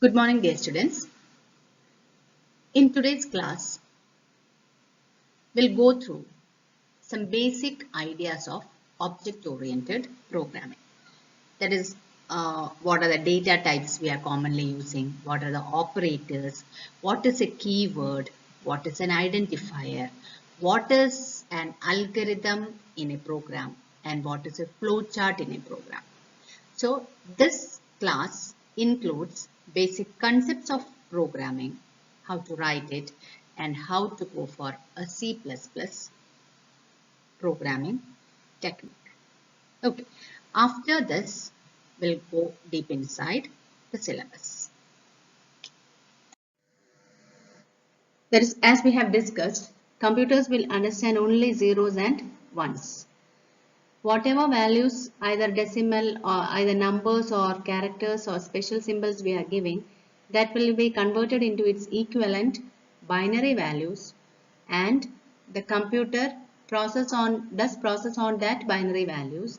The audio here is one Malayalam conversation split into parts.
Good morning, dear students. In today's class, we'll go through some basic ideas of object-oriented programming. That is, what are the data types we are commonly using, what are the operators, what is a keyword, what is an identifier, what is an algorithm in a program, and what is a flowchart in a program. So this class includes basic concepts of programming, how to write it, and how to go for a C++ programming technique. Okay, after this, we'll go deep inside the syllabus. That is, as we have discussed, computers will understand only zeros and ones. Whatever values, either decimal or either numbers or characters or special symbols we are giving, that will be converted into its equivalent binary values, and the computer does process on that binary values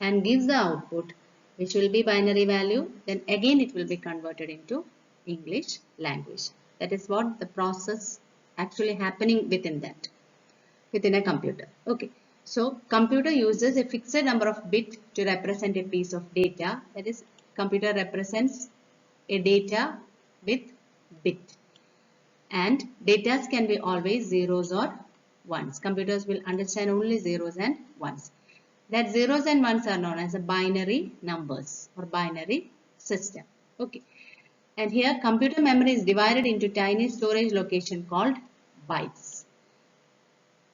and gives the output, which will be binary value. Then again it will be converted into English language. That is what the process actually happening within a computer. Okay. So computer uses a fixed number of bits to represent a piece of data. That is, computer represents a data with bit, and data can be always zeros or ones. Computers will understand only zeros and ones. That zeros and ones are known as a binary numbers or binary system. Okay. And here computer memory is divided into tiny storage location called bytes.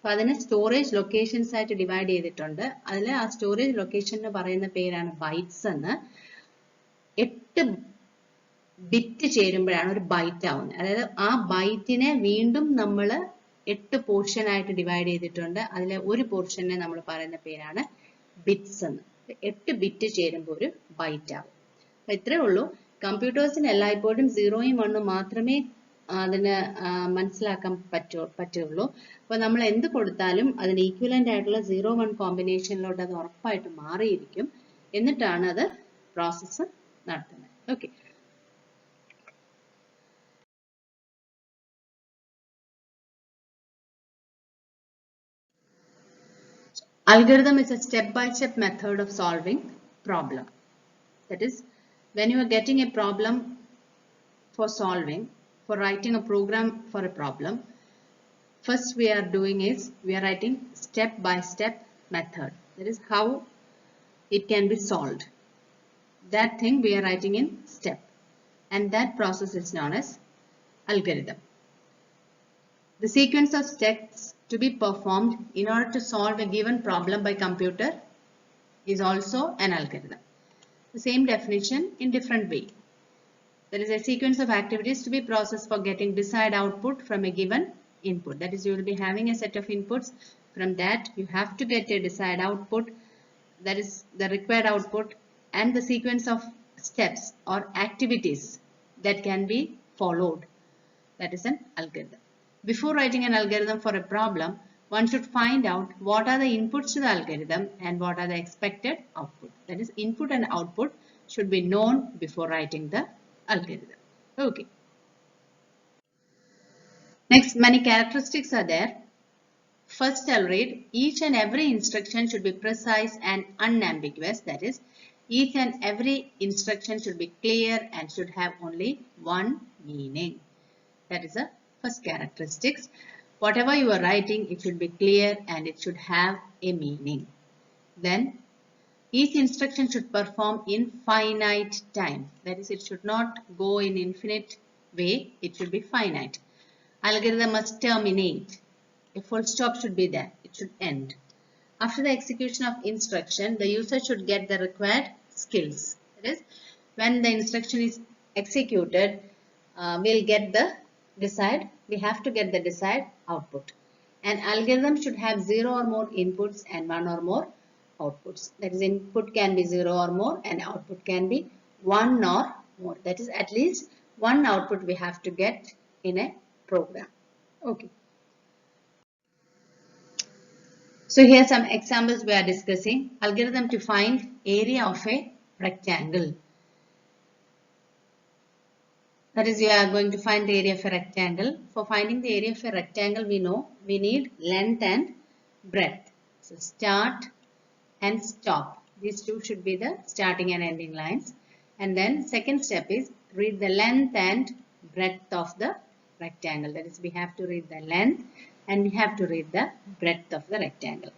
അപ്പോൾ അതിനെ സ്റ്റോറേജ് ലൊക്കേഷൻസ് ആയിട്ട് ഡിവൈഡ് ചെയ്തിട്ടുണ്ട്. അതിൽ ആ സ്റ്റോറേജ് ലൊക്കേഷൻ എന്ന് പറയുന്ന പേരാണ് ബൈറ്റ്സ് എന്ന്. 8 ബിറ്റ് ചേരുമ്പോഴാണ് ഒരു ബൈറ്റ് ആവുന്നത്. അതായത് ആ ബൈറ്റിനെ വീണ്ടും നമ്മൾ 8 പോർഷൻ ആയിട്ട് ഡിവൈഡ് ചെയ്തിട്ടുണ്ട്. അതിലെ ഒരു പോർഷനെ നമ്മൾ പറയുന്ന പേരാണ് ബിറ്റ്സ് എന്ന്. 8 ബിറ്റ് ചേരുമ്പോൾ ഒരു ബൈറ്റ് ആവും. അപ്പോൾ ഇത്രയേ ഉള്ളൂ. കമ്പ്യൂട്ടേഴ്സിന് എല്ലായ്പ്പോഴും 0യും 1ഉം മാത്രമേ അതിന് മനസ്സിലാക്കാൻ പറ്റുള്ളൂ. അപ്പോൾ നമ്മൾ എന്ത് കൊടുത്താലും അതിന് ഈക്വലന്റ് ആയിട്ടുള്ള 0-1 കോമ്പിനേഷനിലോട്ട് അത് ഉറപ്പായിട്ട് മാറിയിരിക്കും. എന്നിട്ടാണ് അത് പ്രോസസ്സ് നടത്തുന്നത്. Okay. Algorithm is a step-by-step method of solving problem. That is, when you are getting a problem for solving, for writing a program for a problem, first we are doing is we are writing step-by-step method. That is how it can be solved. That thing we are writing in step, and that process is known as algorithm. The sequence of steps to be performed in order to solve a given problem by computer is also an algorithm. The same definition in different way. There is a sequence of activities to be processed for getting desired output from a given input. That is, you will be having a set of inputs. From that, you have to get a desired output. That is the required output, and the sequence of steps or activities that can be followed. That is an algorithm. Before writing an algorithm for a problem, one should find out what are the inputs to the algorithm and what are the expected output. That is, input and output should be known before writing the algorithm. Okay. Next, many characteristics are there. First, I'll read. Each and every instruction should be precise and unambiguous. That is, each and every instruction should be clear and should have only one meaning. That is the first characteristics. Whatever you are writing, it should be clear and it should have a meaning. Then, each instruction should perform in finite time. That is, it should not go in infinite way. It should be finite. Algorithm must terminate. A full stop should be there. It should end. After the execution of instruction, the user should get the required skills. That is, when the instruction is executed, we'll get the we have to get the desired output. An algorithm should have 0 or more inputs and 1 or more outputs. That is, input can be 0 or more and output can be 1 or more. That is, at least one output we have to get in a program. Okay. So here are some examples we are discussing. Algorithm to find area of a rectangle. That is, we are going to find the area of a rectangle. For finding the area of a rectangle, we know we need length and breadth. So start and stop. These two should be the starting and ending lines. And then second step is read the length and breadth of the rectangle. That is, we have to read the length and we have to read the breadth of the rectangle.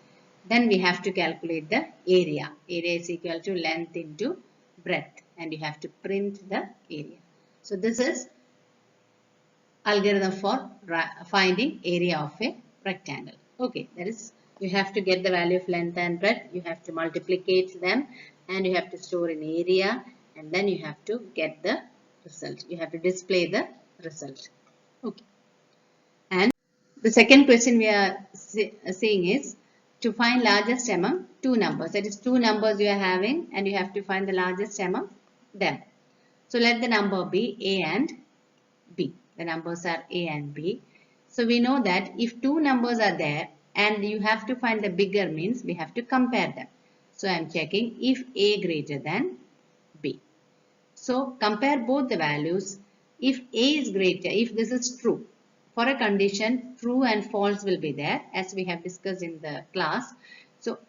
Then we have to calculate the area. Area is equal to length into breadth, and you have to print the area. So this is algorithm for finding area of a rectangle. Okay, that is, you have to get the value of length and breadth, you have to multiplicate them, and you have to store in area, and then you have to get the result. You have to display the result. Okay. And the second question we are seeing is to find largest among two numbers. That is, two numbers you are having and you have to find the largest among them. So let the number be A and B. The numbers are A and B. So we know that if two numbers are there and you have to find the bigger, means we have to compare them. So I am checking if A greater than B. So compare both the values. If A is greater, if this is true, for a condition true and false will be there, as we have discussed in the class. So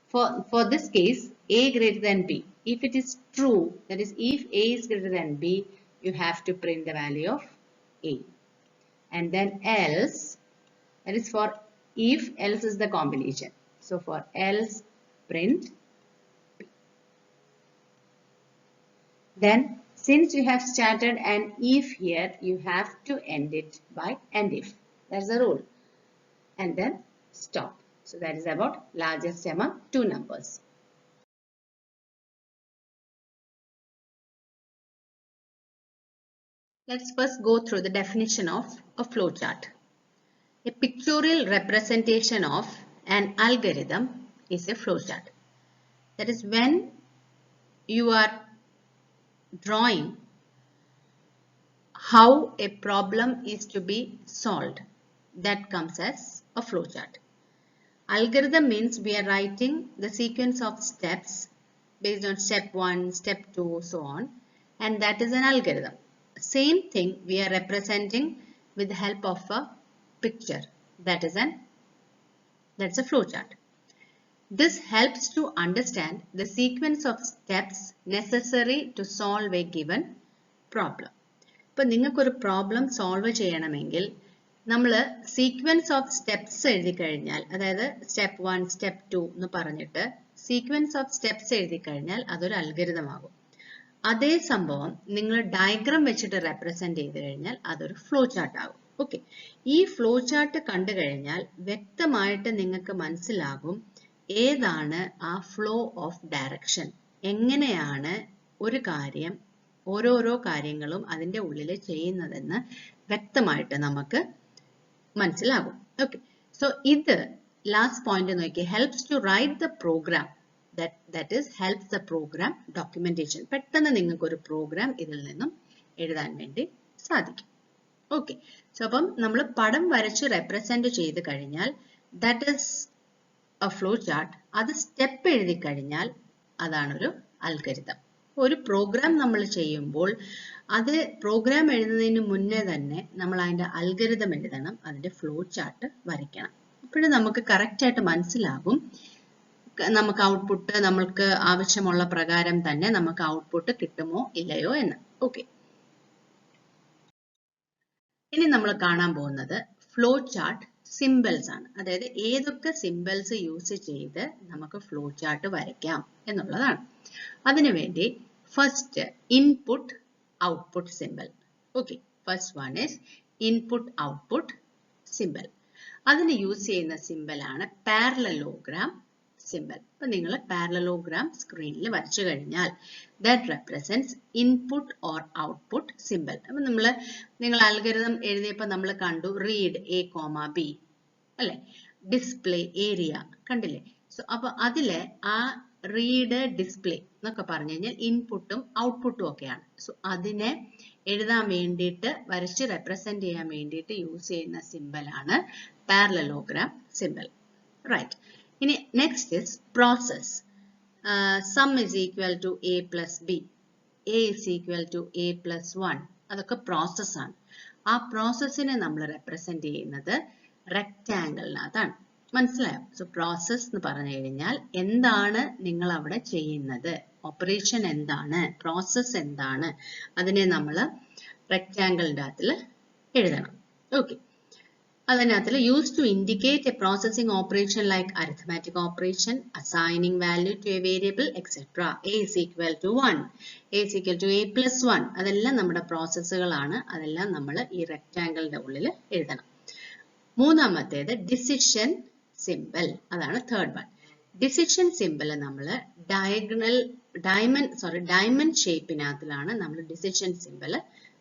for this case, A greater than B. If it is true, that is, if A is greater than B, you have to print the value of A. And then else, that is for if, else is the combination. So for else, print B. Then since you have started an if here, you have to end it by end if. That's the rule. And then stop. So that is about largest among two numbers. Let's first go through the definition of a flowchart. A pictorial representation of an algorithm is a flowchart. That is, when you are drawing how a problem is to be solved, that comes as a flowchart. Algorithm means we are writing the sequence of steps based on step 1, step 2, so on, and that is an algorithm. Same thing we are representing with the help of a picture. That's a flowchart. This helps to understand the sequence of steps necessary to solve a given problem. ഇപ്പോൾ നിങ്ങൾക്കൊരു പ്രോബ്ലം സോൾവ് ചെയ്യണമെങ്കിൽ നമ്മൾ സീക്വൻസ് ഓഫ് സ്റ്റെപ്സ് എഴുതി കഴിഞ്ഞാൽ, അതായത് സ്റ്റെപ്പ് 1, സ്റ്റെപ്പ് 2 എന്ന് പറഞ്ഞിട്ട് സീക്വൻസ് ഓഫ് സ്റ്റെപ്സ് എഴുതി കഴിഞ്ഞാൽ അതൊരു അൽഗോരിതം ആകും. അതേ സംഭവം നിങ്ങൾ ഡയഗ്രാം വെച്ചിട്ട് റെപ്രസെന്റ് ചെയ്ത് കഴിഞ്ഞാൽ അതൊരു ഫ്ലോ ചാർട്ട് ആകും. ഓക്കെ, ഈ ഫ്ലോ ചാർട്ട് കണ്ടു കഴിഞ്ഞാൽ വ്യക്തമായിട്ട് നിങ്ങൾക്ക് മനസ്സിലാകും ഏതാണ് ആ ഫ്ലോ ഓഫ് ഡയറക്ഷൻ, എങ്ങനെയാണ് ഒരു കാര്യം ഓരോരോ കാര്യങ്ങളും അതിൻ്റെ ഉള്ളിൽ ചെയ്യുന്നതെന്ന് വ്യക്തമായിട്ട് നമുക്ക് മനസ്സിലാകും. ഓക്കെ, സോ ഇത് ലാസ്റ്റ് പോയിന്റ് നോക്കി, helps to write the program, that is helps the program documentation. പെട്ടെന്ന് നിങ്ങൾക്ക് ഒരു പ്രോഗ്രാം ഇതിൽ നിന്നും എഴുതാൻ വേണ്ടി സാധിക്കും. ഓക്കെ, സോ അപ്പം നമ്മൾ പടം വരച്ച് റെപ്രസെന്റ് ചെയ്ത് കഴിഞ്ഞാൽ that is A flow chart. അത് സ്റ്റെപ്പ് എഴുതി കഴിഞ്ഞാൽ അതാണൊരു അൽഗോരിതം. ഒരു പ്രോഗ്രാം നമ്മൾ ചെയ്യുമ്പോൾ അത് പ്രോഗ്രാം എഴുതുന്നതിന് മുന്നേ തന്നെ നമ്മൾ അതിൻ്റെ അൽഗോരിതം എഴുതണം, അതിൻ്റെ ഫ്ലോ ചാർട്ട് വരയ്ക്കണം. അപ്പോഴും നമുക്ക് കറക്റ്റായിട്ട് മനസ്സിലാകും നമുക്ക് ഔട്ട്പുട്ട് നമ്മൾക്ക് ആവശ്യമുള്ള പ്രകാരം തന്നെ നമുക്ക് ഔട്ട്പുട്ട് കിട്ടുമോ ഇല്ലയോ എന്ന്. ഓക്കെ, ഇനി നമ്മൾ കാണാൻ പോകുന്നത് ഫ്ലോ ചാർട്ട് സിംബൽസ് ആണ്. അതായത് ഏതൊക്കെ സിംബൽസ് യൂസ് ചെയ്ത് നമുക്ക് ഫ്ലോ ചാർട്ട് വരയ്ക്കാം എന്നുള്ളതാണ്. അതിനുവേണ്ടി first input output symbol. Okay, first one is input output symbol. അതിന് യൂസ് ചെയ്യുന്ന സിംബലാണ് പാരലലോഗ്രാം സിംബൽ. ഇപ്പൊ നിങ്ങൾ പാരലലോഗ്രാം സ്ക്രീനിൽ വരച്ചു കഴിഞ്ഞാൽ that represents input or output symbol. അപ്പൊ നിങ്ങൾ അൽഗോരിതം എഴുതിയപ്പോൾ നമ്മൾ കണ്ടു റീഡ് എ കോമ ബി അല്ലെ, ഡിസ്പ്ലേ ഏരിയ കണ്ടില്ലേ. സോ അപ്പൊ അതില് ആ റീഡ് ഡിസ്പ്ലേ എന്നൊക്കെ പറഞ്ഞു കഴിഞ്ഞാൽ ഇൻപുട്ടും ഔട്ട്പുട്ടും ഒക്കെയാണ്. സോ അതിനെ എഴുതാൻ വേണ്ടിയിട്ട് വരച്ച് റെപ്രസെന്റ് ചെയ്യാൻ വേണ്ടിയിട്ട് യൂസ് ചെയ്യുന്ന സിംബലാണ് പാരലലോഗ്രാം സിംബൽ. റൈറ്റ്, ഇനി next is process. Sum is equal to A plus B. A is equal to A plus 1. അതൊക്കെ പ്രോസസ്സാണ്. ആ പ്രോസസ്സിനെ നമ്മൾ റെപ്രസെന്റ് ചെയ്യുന്നത് റെക്റ്റാങ്കിളിനകത്താണ്. മനസ്സിലായോ? സോ പ്രോസസ് എന്ന് പറഞ്ഞു കഴിഞ്ഞാൽ എന്താണ് നിങ്ങൾ അവിടെ ചെയ്യുന്നത്, ഓപ്പറേഷൻ എന്താണ്, പ്രോസസ് എന്താണ്, അതിനെ നമ്മൾ റെക്റ്റാങ്കിളിൻ്റെ അകത്തിൽ എഴുതണം. ഓക്കെ, അതിനകത്തിൽ used to indicate a processing operation like arithmetic operation, assigning value to a variable, etc. A is equal to 1, A is equal to A plus 1. അതെല്ലാം നമ്മുടെ പ്രോസസ്സുകളാണ്. അതെല്ലാം നമ്മൾ ഈ റെക്റ്റാങ്കിളിന്റെ ഉള്ളിൽ എഴുതണം. മൂന്നാമത്തേത് ഡിസിഷൻ സിമ്പിൾ. അതാണ് തേർഡ് വൺ. ഡിസിഷൻ സിമ്പിൾ നമ്മൾ ഡയമണ്ട് ഷേപ്പിനകത്തിലാണ് നമ്മൾ ഡിസിഷൻ സിമ്പിൾ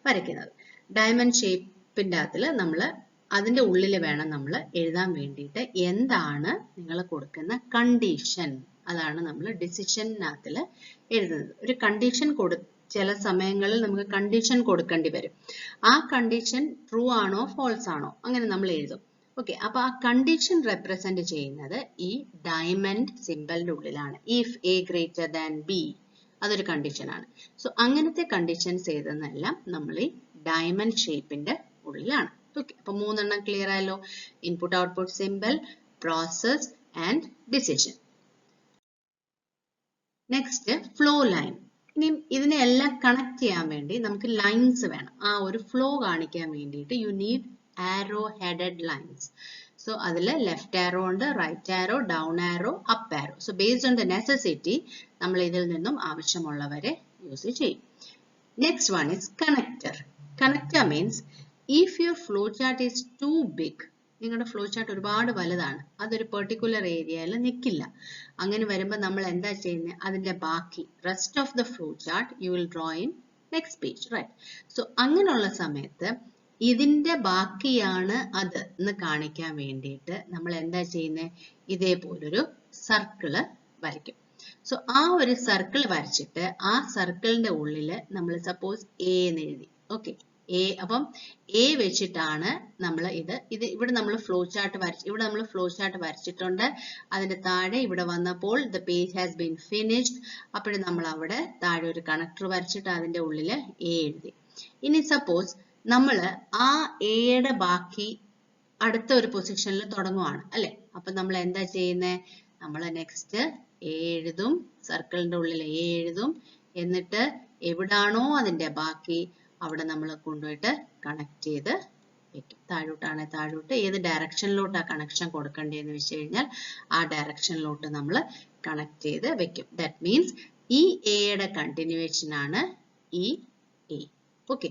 വരയ്ക്കുന്നത്. ഡയമണ്ട് ഷേപ്പിന്റെ അകത്തിൽ നമ്മൾ അതിന്റെ ഉള്ളിൽ വേണം നമ്മൾ എഴുതാൻ വേണ്ടിയിട്ട് എന്താണ് നിങ്ങൾ കൊടുക്കുന്ന കണ്ടീഷൻ. അതാണ് നമ്മൾ ഡിസിഷനകത്തിൽ എഴുതുന്നത്. ഒരു കണ്ടീഷൻ ചില സമയങ്ങളിൽ നമുക്ക് കണ്ടീഷൻ കൊടുക്കേണ്ടി വരും. ആ കണ്ടീഷൻ ട്രൂ ആണോ ഫോൾസ് ആണോ അങ്ങനെ നമ്മൾ എഴുതും. ഓക്കെ, അപ്പൊ ആ കണ്ടീഷൻ റെപ്രസെന്റ് ചെയ്യുന്നത് ഈ ഡയമണ്ട് സിമ്പിളിന്റെ ഉള്ളിലാണ്. If A greater than B, അതൊരു കണ്ടീഷനാണ്. സോ അങ്ങനത്തെ കണ്ടീഷൻസ് എഴുതുന്നതെല്ലാം നമ്മൾ ഈ ഡയമണ്ട് ഷേപ്പിന്റെ ഉള്ളിലാണ്. ഓക്കെ, അപ്പൊ മൂന്നെണ്ണം ക്ലിയർ ആയല്ലോ. Input output simple, process and decision. Next flow line. ഇനി ഇതിനെല്ലാം കണക്ട് ചെയ്യാൻ വേണ്ടി നമുക്ക് ലൈൻസ് വേണം. ആ ഒരു ഫ്ലോ കാണിക്കാൻ വേണ്ടിയിട്ട് you need arrow headed lines. So അതിൽ ലെഫ്റ്റ് ആരോ ഉണ്ട്, right arrow, down arrow, up arrow. So based on the necessity നമ്മൾ ഇതിൽ നിന്നും ആവശ്യമുള്ളവരെ യൂസ് ചെയ്യും. Next one is connector. Connector means if your flowchart is too big, നിങ്ങളുടെ ഫ്ലോ ചാർട്ട് ഒരുപാട് വലുതാണ്, അതൊരു പെർട്ടിക്കുലർ ഏരിയയിൽ നിൽക്കില്ല. അങ്ങനെ വരുമ്പോൾ നമ്മൾ എന്താ ചെയ്യുന്നത്, അതിന്റെ ബാക്കി rest of the flow chart you will draw in next page, right? So അങ്ങനെയുള്ള സമയത്ത് ഇതിന്റെ ബാക്കിയാണ് അത് എന്ന് കാണിക്കാൻ വേണ്ടിയിട്ട് നമ്മൾ എന്താ ചെയ്യുന്നത്, ഇതേപോലൊരു സർക്കിള് വരയ്ക്കും. സോ ആ ഒരു സർക്കിൾ വരച്ചിട്ട് ആ സർക്കിളിന്റെ ഉള്ളിൽ നമ്മൾ സപ്പോസ് എ എന്ന് എഴുതി. ഓക്കെ, എ, അപ്പം എ വെച്ചിട്ടാണ് നമ്മൾ ഇവിടെ നമ്മൾ ഫ്ലോ ചാർട്ട് വരച്ചിട്ടുണ്ട്. അതിന്റെ താഴെ ഇവിടെ വന്നപ്പോൾ the page has been finished. അപ്പോഴും നമ്മൾ അവിടെ താഴെ ഒരു കണക്ടർ വരച്ചിട്ട് അതിന്റെ ഉള്ളിൽ എ എഴുതി. ഇനി സപ്പോസ് നമ്മൾ ആ എയുടെ ബാക്കി അടുത്ത ഒരു പൊസിഷനിൽ തുടങ്ങുവാണ് അല്ലെ, അപ്പൊ നമ്മൾ എന്താ ചെയ്യുന്നത്, നമ്മൾ നെക്സ്റ്റ് എ എഴുതും, സർക്കിളിന്റെ ഉള്ളിൽ എ എഴുതും, എന്നിട്ട് എവിടാണോ അതിന്റെ ബാക്കി അവിടെ നമ്മൾ കൊണ്ടുപോയിട്ട് കണക്ട് ചെയ്ത് വെക്കും. താഴോട്ടാണ് താഴോട്ട്, ഏത് ഡയറക്ഷനിലോട്ടാണ് കണക്ഷൻ കൊടുക്കേണ്ടതെന്ന് വെച്ച് കഴിഞ്ഞാൽ ആ ഡയറക്ഷനിലോട്ട് നമ്മൾ കണക്ട് ചെയ്ത് വെക്കും. ദാറ്റ് മീൻസ് ഈ എയുടെ കണ്ടിന്യൂവേഷൻ ആണ് ഈ എ. ഓക്കെ,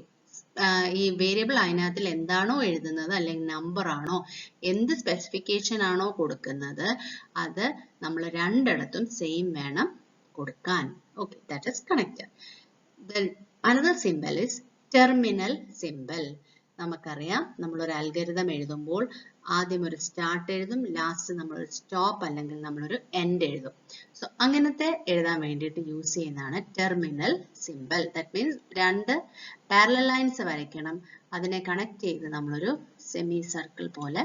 ഈ വേരിയബിൾ അതിനകത്തിൽ എന്താണോ എഴുതുന്നത് അല്ലെങ്കിൽ നമ്പർ ആണോ എന്ത് സ്പെസിഫിക്കേഷൻ ആണോ കൊടുക്കുന്നത് അത് നമ്മൾ രണ്ടിടത്തും സെയിം വേണം കൊടുക്കാൻ. Okay, that is connector. Then another symbol is terminal symbol. നമുക്കറിയാം, നമ്മളൊരു അൽഗരിതം എഴുതുമ്പോൾ ആദ്യം ഒരു സ്റ്റാർട്ട് എഴുതും, ലാസ്റ്റ് നമ്മളൊരു സ്റ്റോപ്പ് അല്ലെങ്കിൽ നമ്മളൊരു എൻഡ് എഴുതും. സോ അങ്ങനത്തെ എഴുതാൻ വേണ്ടിയിട്ട് യൂസ് ചെയ്യുന്നതാണ് ടെർമിനൽ സിമ്പിൾ. ദാറ്റ് മീൻസ് രണ്ട് പാരലൽ ലൈൻസ് വരയ്ക്കണം, അതിനെ കണക്ട് ചെയ്ത് നമ്മളൊരു സെമി സർക്കിൾ പോലെ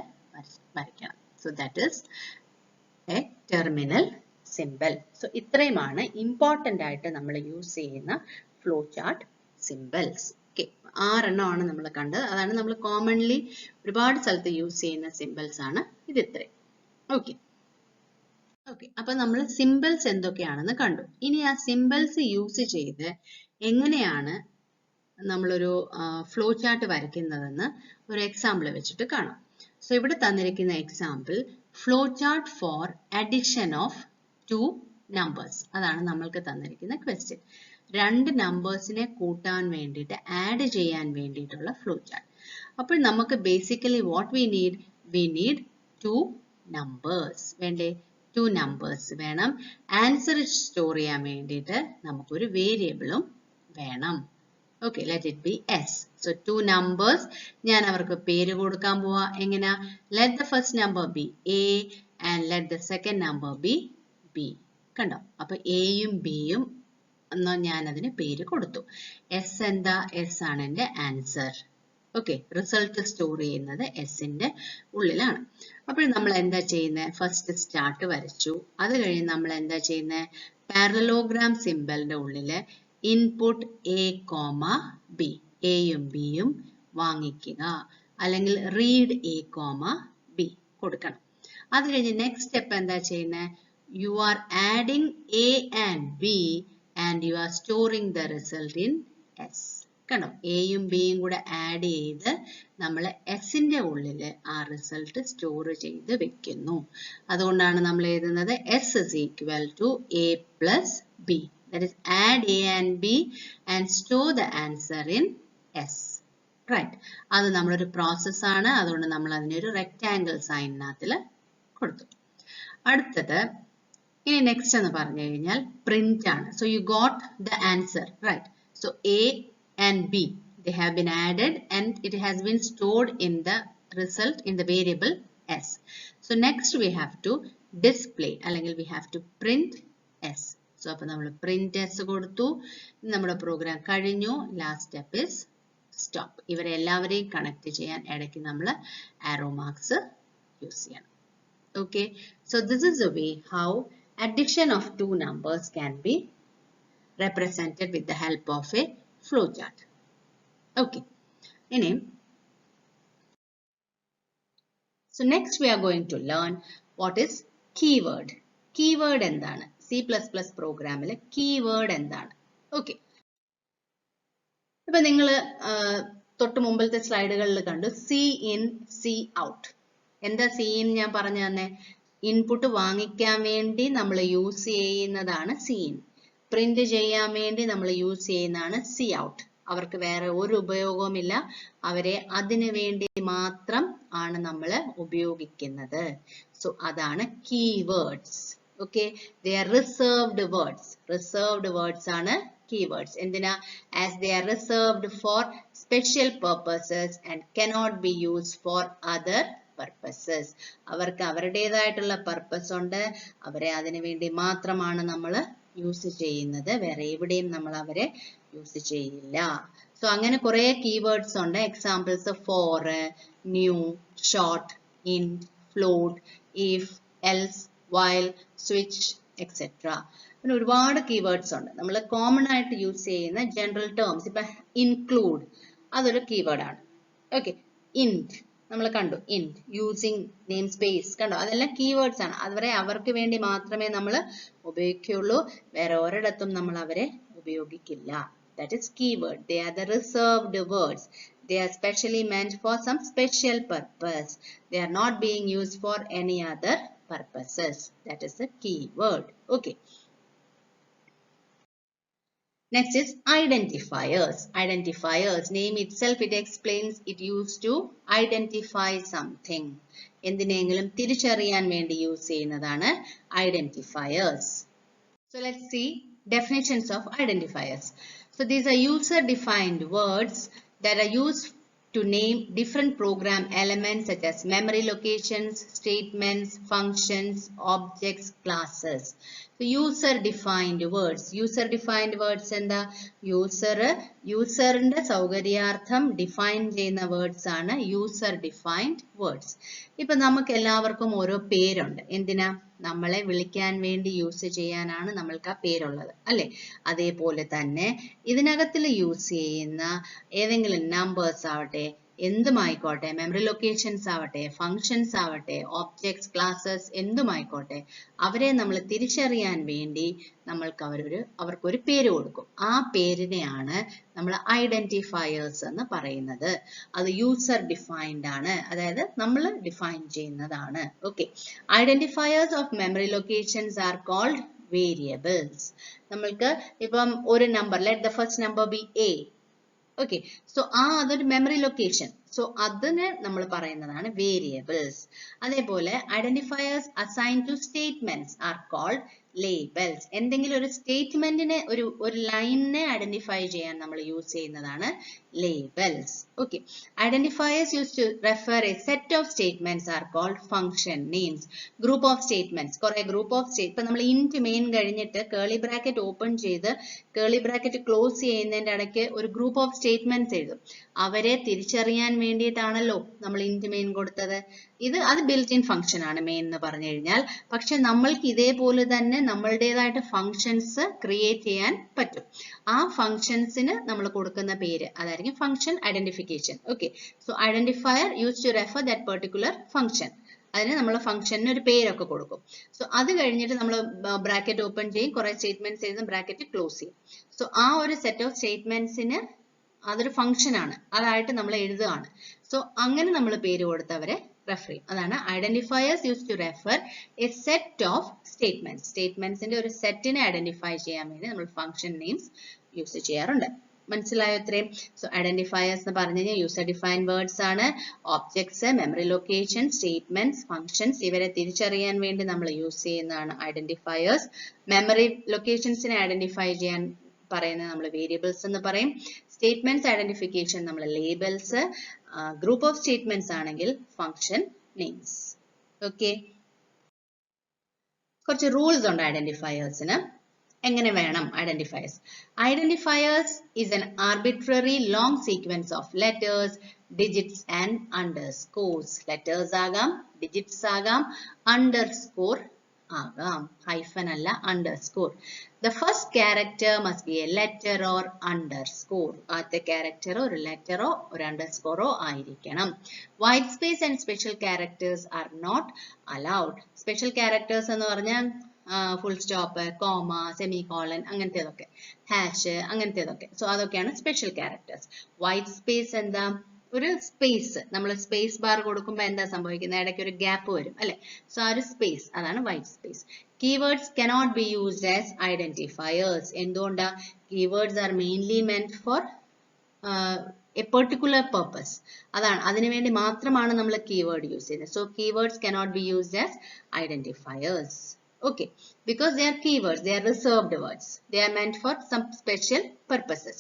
വരയ്ക്കണം. So that is A terminal simple. So ഇത്രയുമാണ് ഇമ്പോർട്ടൻ്റ് ആയിട്ട് നമ്മൾ യൂസ് ചെയ്യുന്ന ഫ്ലോ ചാർട്ട് സിമ്പിൾസ്. ഓക്കെ, 6 എണ്ണമാണ് നമ്മൾ കണ്ടത്. അതാണ് നമ്മൾ കോമൺലി ഒരുപാട് സ്ഥലത്ത് യൂസ് ചെയ്യുന്ന സിമ്പിൾസ് ആണ് ഇത് ഇത്രയും. ഓക്കെ, അപ്പൊ നമ്മൾ സിമ്പിൾസ് എന്തൊക്കെയാണെന്ന് കണ്ടു. ഇനി ആ സിമ്പിൾസ് യൂസ് ചെയ്ത് എങ്ങനെയാണ് നമ്മളൊരു ഫ്ലോ ചാർട്ട് വരയ്ക്കുന്നതെന്ന് ഒരു എക്സാമ്പിൾ വെച്ചിട്ട് കാണാം. സോ ഇവിടെ തന്നിരിക്കുന്ന example flow chart for addition of 2 numbers. അതാണ് നമ്മൾക്ക് തന്നിരിക്കുന്ന ക്വസ്റ്റ്യൻ. 2 നമ്പേഴ്സിനെ കൂട്ടാൻ വേണ്ടിയിട്ട് ആഡ് ചെയ്യാൻ വേണ്ടിയിട്ടുള്ള ഫ്ലോ ചാർട്ട്. അപ്പോൾ നമുക്ക് basically what we need 2 numbers വേണ്ടേ, 2 നമ്പേഴ്സ് വേണം. ആൻസർ സ്റ്റോർ ചെയ്യാൻ വേണ്ടിയിട്ട് നമുക്കൊരു വേരിയബിളും വേണം. Okay, let it be S. So 2 numbers, ഞാൻ അവർക്ക് പേര് കൊടുക്കാൻ പോവാ. എങ്ങനെയാ, let the first number be A and let the second number B B. കണ്ടോ, അപ്പൊ എയും ബിയും ഞാൻ അതിന് പേര് കൊടുത്തു. എസ് എന്താ, എസ് ആണ് എന്റെ ആൻസർ. ഓക്കെ, റിസൾട്ട് സ്റ്റോർ ചെയ്യുന്നത് എസിന്റെ ഉള്ളിലാണ്. അപ്പോൾ നമ്മൾ എന്താ ചെയ്യുന്നത്, ഫസ്റ്റ് സ്റ്റാർട്ട് വരച്ചു. അത് കഴിഞ്ഞ് നമ്മൾ എന്താ ചെയ്യുന്നത്, പാരലലോഗ്രാം സിമ്പിളിന്റെ ഉള്ളില് ഇൻപുട്ട് എ കോമ ബി, എയും ബിയും വാങ്ങിക്കുക, അല്ലെങ്കിൽ റീഡ് എ കോമ ബി കൊടുക്കണം. അത് കഴിഞ്ഞ് നെക്സ്റ്റ് സ്റ്റെപ്പ് എന്താ ചെയ്യുന്നത്? You are adding A and B and you are storing the result in S. കണ്ടോ, എയും ബിയും കൂടെ ആഡ് ചെയ്ത് നമ്മൾ എസിന്റെ ഉള്ളിൽ ആ റിസൾട്ട് സ്റ്റോർ ചെയ്ത് വെക്കുന്നു. അതുകൊണ്ടാണ് നമ്മൾ എഴുതുന്നത് S is equal to A plus B. That is add A and B and store the answer in S. Right, അത് നമ്മളൊരു പ്രോസസ്സാണ്. അതുകൊണ്ട് നമ്മൾ അതിനൊരു റെക്ടാംഗിൾ സൈനിനകത്തിൽ കൊടുത്തു. അടുത്തത് ഇനി നെക്സ്റ്റ് എന്ന് പറഞ്ഞു കഴിഞ്ഞാൽ പ്രിന്റ് ആണ്. So you got the answer, right? So A and b, they have been added and it has been stored in the result in the variable s. So next we have to display, അല്ലെങ്കിൽ we have to print s. So അപ്പോൾ നമ്മൾ print s കൊടുത്തു, നമ്മുടെ പ്രോഗ്രാം കഴിഞ്ഞു. Last step is stop. ഇവരെ എല്ലാവരെയും കണക്ട് ചെയ്യാൻ ഇടയ്ക്ക് നമ്മൾ arrow marks യൂസ് ചെയ്യണം. Okay, so this is the way how addition of two numbers can be represented with the help of a flowchart. Okay. So next we are going to learn what is keyword. Keyword endana? C++ program ile keyword endana? Okay. Ipo ningal തൊട്ട് മുമ്പത്തെ സ്ലൈഡുകളിൽ കണ്ടു C in C out. എന്താ C in ഞാൻ പറഞ്ഞു തന്നെ? ഇൻപുട്ട് വാങ്ങിക്കാൻ വേണ്ടി നമ്മൾ യൂസ് ചെയ്യുന്നതാണ് C in. പ്രിന്റ് ചെയ്യാൻ വേണ്ടി നമ്മൾ യൂസ് ചെയ്യുന്നതാണ് C out. അവർക്ക് വേറെ ഒരു ഉപയോഗവുമില്ല, അവരെ അതിനു വേണ്ടി മാത്രം ആണ് നമ്മൾ ഉപയോഗിക്കുന്നത്. സോ അതാണ് keywords. Okay, they are reserved words. Reserved words ആണ് കീവേഡ്സ്. എന്തിനാ? As they are reserved for special purposes and cannot be used for other purposes. അവർക്ക് അവരുടേതായിട്ടുള്ള പർപ്പസ് ഉണ്ട്, അവരെ അതിനു വേണ്ടി മാത്രമാണ് നമ്മൾ യൂസ് ചെയ്യുന്നത്, വേറെ എവിടെയും നമ്മൾ അവരെ യൂസ് ചെയ്യില്ല. സോ അങ്ങനെ കുറെ കീവേഡ്സ് ഉണ്ട്. Examples for, new, short, int, float, if, else, while, switch etcetera. പിന്നെ ഒരുപാട് കീവേഡ്സ് ഉണ്ട്. നമ്മൾ കോമൺ ആയിട്ട് യൂസ് ചെയ്യുന്ന ജനറൽ ടേംസ്, ഇപ്പൊ ഇൻക്ലൂഡ് അതൊരു കീവേഡാണ്. ഓക്കെ, ഇന്റ് നമ്മൾ കണ്ടു, ഇന്റ്, യൂസിങ് നെയിം സ്പേസ് കണ്ടോ, അതെല്ലാം കീവേഡ്സ് ആണ്. അതുവരെ അവർക്ക് വേണ്ടി മാത്രമേ നമ്മൾ ഉപയോഗിക്കുള്ളൂ, വേറെ ഒരിടത്തും നമ്മൾ അവരെ ഉപയോഗിക്കില്ല. That is keyword. They are the reserved words. They are specially meant for some special purpose. They are not being used for any other purposes. That is the keyword. Okay. Next is identifiers. Identifiers, name itself it explains, it used to identify something. എന്തിനെങ്കിലും തിരിച്ചറിയാൻ വേണ്ടി യൂസ് ചെയ്യുന്നതാണ് identifiers. So let's see definitions of identifiers. So these are user defined words that are used to name different program elements such as memory locations, statements, functions, objects, classes. So user defined words. User defined words എന്താ? യൂസറിന്റെ സൗകര്യാർത്ഥം ഡിഫൈൻ ചെയ്യുന്ന വേർഡ്സ് ആണ് യൂസർ ഡിഫൈൻഡ് വേർഡ്സ്. ഇപ്പൊ നമുക്ക് എല്ലാവർക്കും ഓരോ പേരുണ്ട്. എന്തിനാ? നമ്മളെ വിളിക്കാൻ വേണ്ടി യൂസ് ചെയ്യാനാണ് നമ്മൾക്ക് ആ പേരുള്ളത്, അല്ലെ? അതേപോലെ തന്നെ ഇതിനകത്തിൽ യൂസ് ചെയ്യുന്ന ഏതെങ്കിലും നമ്പേഴ്സ് ആവട്ടെ, എന്തുമായിക്കോട്ടെ, മെമ്മറി ലൊക്കേഷൻസ് ആവട്ടെ, ഫങ്ഷൻസ് ആവട്ടെ, ഓബ്ജക്ട്സ്, ക്ലാസ്സസ് എന്തുമായിക്കോട്ടെ, അവരെ നമ്മൾ തിരിച്ചറിയാൻ വേണ്ടി നമ്മൾക്ക് അവർക്കൊരു പേര് കൊടുക്കും. ആ പേരിനെയാണ് നമ്മൾ ഐഡന്റിഫയേഴ്സ് എന്ന് പറയുന്നത്. അത് യൂസർ ഡിഫൈൻഡ് ആണ്, അതായത് നമ്മൾ ഡിഫൈൻ ചെയ്യുന്നതാണ്. Okay, identifiers of memory locations are called variables. നമ്മൾക്ക് ഇപ്പം ഒരു number, let the first number be A. Okay, so അതൊരു മെമ്മറി ലൊക്കേഷൻ. സോ അതിന് നമ്മൾ പറയുന്നതാണ് വേരിയബിൾസ്. അതേപോലെ identifiers assign to statements are called labels. എന്തെങ്കിലും ഒരു സ്റ്റേറ്റ്മെന്റിനെ, ഒരു ലൈനിനെ ഐഡന്റിഫൈ ചെയ്യാൻ നമ്മൾ യൂസ് ചെയ്യുന്നതാണ് labels. Okay, identifiers use to refer a set of statements are called function names. Group of statements, കുറെ ഗ്രൂപ്പ് ഓഫ് സ്റ്റേറ്റ്, ഇപ്പൊ നമ്മൾ ഇന്റ് മെയിൻ കഴിഞ്ഞിട്ട് കേളി ബ്രാക്കറ്റ് ഓപ്പൺ ചെയ്ത് കേളി ബ്രാക്കറ്റ് ക്ലോസ് ചെയ്യുന്നതിന്റെ ഇടയ്ക്ക് ഒരു ഗ്രൂപ്പ് ഓഫ് സ്റ്റേറ്റ്മെന്റ്സ് എഴുതും. അവരെ തിരിച്ചറിയാൻ വേണ്ടിയിട്ടാണല്ലോ നമ്മൾ int main കൊടുത്തത്. അത് built in function ആണ് main എന്ന് പറഞ്ഞു കഴിഞ്ഞാൽ. പക്ഷെ നമ്മൾക്ക് ഇതേപോലെ തന്നെ നമ്മളുടേതായിട്ട് functions create ചെയ്യാൻ പറ്റും. ആ functionsന് നമ്മൾ കൊടുക്കുന്ന പേര് അതായിരിക്കും function identification. Okay. So identifier used to refer that particular function. അതിന് നമ്മൾ ഫംഗ്ഷന് ഒരു പേരൊക്കെ കൊടുക്കും. സോ അത് കഴിഞ്ഞിട്ട് നമ്മൾ ബ്രാക്കറ്റ് ഓപ്പൺ ചെയ്യും, കുറെ സ്റ്റേറ്റ്മെന്റ്സ് എഴുതും, ബ്രാക്കറ്റ് ക്ലോസ് ചെയ്യും. സോ ആ ഒരു സെറ്റ് ഓഫ് സ്റ്റേറ്റ്മെന്റ്സിന് അതൊരു ഫംഗ്ഷൻ ആണ്, അതായിട്ട് നമ്മൾ എഴുതുകയാണ്. സോ അങ്ങനെ നമ്മൾ പേര് കൊടുത്തവരെ റെഫർ ചെയ്യും. അതാണ് identifiers use to refer a set of statements. സ്റ്റേറ്റ്മെന്റ്സിന്റെ ഒരു സെറ്റിനെ ഐഡന്റിഫൈ ചെയ്യാൻ വേണ്ടി നമ്മൾ ഫംഗ്ഷൻ നെയിംസ് യൂസ് ചെയ്യാറുണ്ട്. മനസ്സിലായോ ഇത്രയും? സോ ഐഡന്റിഫയേഴ്സ് എന്ന് പറഞ്ഞു കഴിഞ്ഞാൽ യൂസർ ഡിഫൈൻഡ് വേർഡ്സ് ആണ്. Objects, memory location, statements, functions ഇവരെ തിരിച്ചറിയാൻ വേണ്ടി നമ്മൾ യൂസ് ചെയ്യുന്നതാണ് ഐഡന്റിഫയേഴ്സ്. മെമ്മറി ലൊക്കേഷൻസിനെ ഐഡന്റിഫൈ ചെയ്യാൻ പറയുന്നത് നമ്മൾ വേരിയബിൾസ് എന്ന് പറയും. സ്റ്റേറ്റ്മെന്റ്സ് ഐഡന്റിഫിക്കേഷൻ നമ്മൾ ലേബൽസ്, ഗ്രൂപ്പ് ഓഫ് സ്റ്റേറ്റ്മെന്റ്സ് ആണെങ്കിൽ ഫംഗ്ഷൻ നെയിംസ്. ഓക്കെ, കുറച്ച് റൂൾസ് ഉണ്ട് ഐഡന്റിഫയേഴ്സിന്. എങ്ങനെ വേണം identifiers? Identifiers is an arbitrary long sequence of letters, digits and underscores. Letters ആകാം, digits ആകാം, underscore ആകാം. Hyphen അല്ല, underscore. The first character must be a letter or underscore. ആദ്യത്തെ ക്യാരക്ടറോ ഒരു ലെറ്ററോ ഒരു അണ്ടർസ്കോറോ ആയിരിക്കണം. White space and special characters are not allowed. Special characters എന്ന് പറഞ്ഞാൽ full stop, comma, semicolon, അങ്ങനത്തേതൊക്കെ, ഹാഷ്, അങ്ങനത്തേതൊക്കെ. സോ അതൊക്കെയാണ് സ്പെഷ്യൽ ക്യാരക്ടേഴ്സ്. വൈറ്റ് സ്പേസ് എന്താ? ഒരു സ്പേസ്. നമ്മൾ സ്പേസ് ബാർ കൊടുക്കുമ്പോൾ എന്താ സംഭവിക്കുന്നത്? ഇടയ്ക്ക് ഒരു ഗ്യാപ്പ് വരും അല്ലെ? സോ ആ ഒരു സ്പേസ്, അതാണ് white space. Keywords cannot be used as identifiers. എന്തുകൊണ്ടാ? Keywords R mainly മെന്റ് four A particular purpose. അതാണ്, അതിനുവേണ്ടി മാത്രമാണ് നമ്മൾ കീവേഡ് യൂസ് ചെയ്യുന്നത്. So keywords cannot be used as identifiers. Okay, because they are keywords, they are reserved words. They are meant for some special purposes.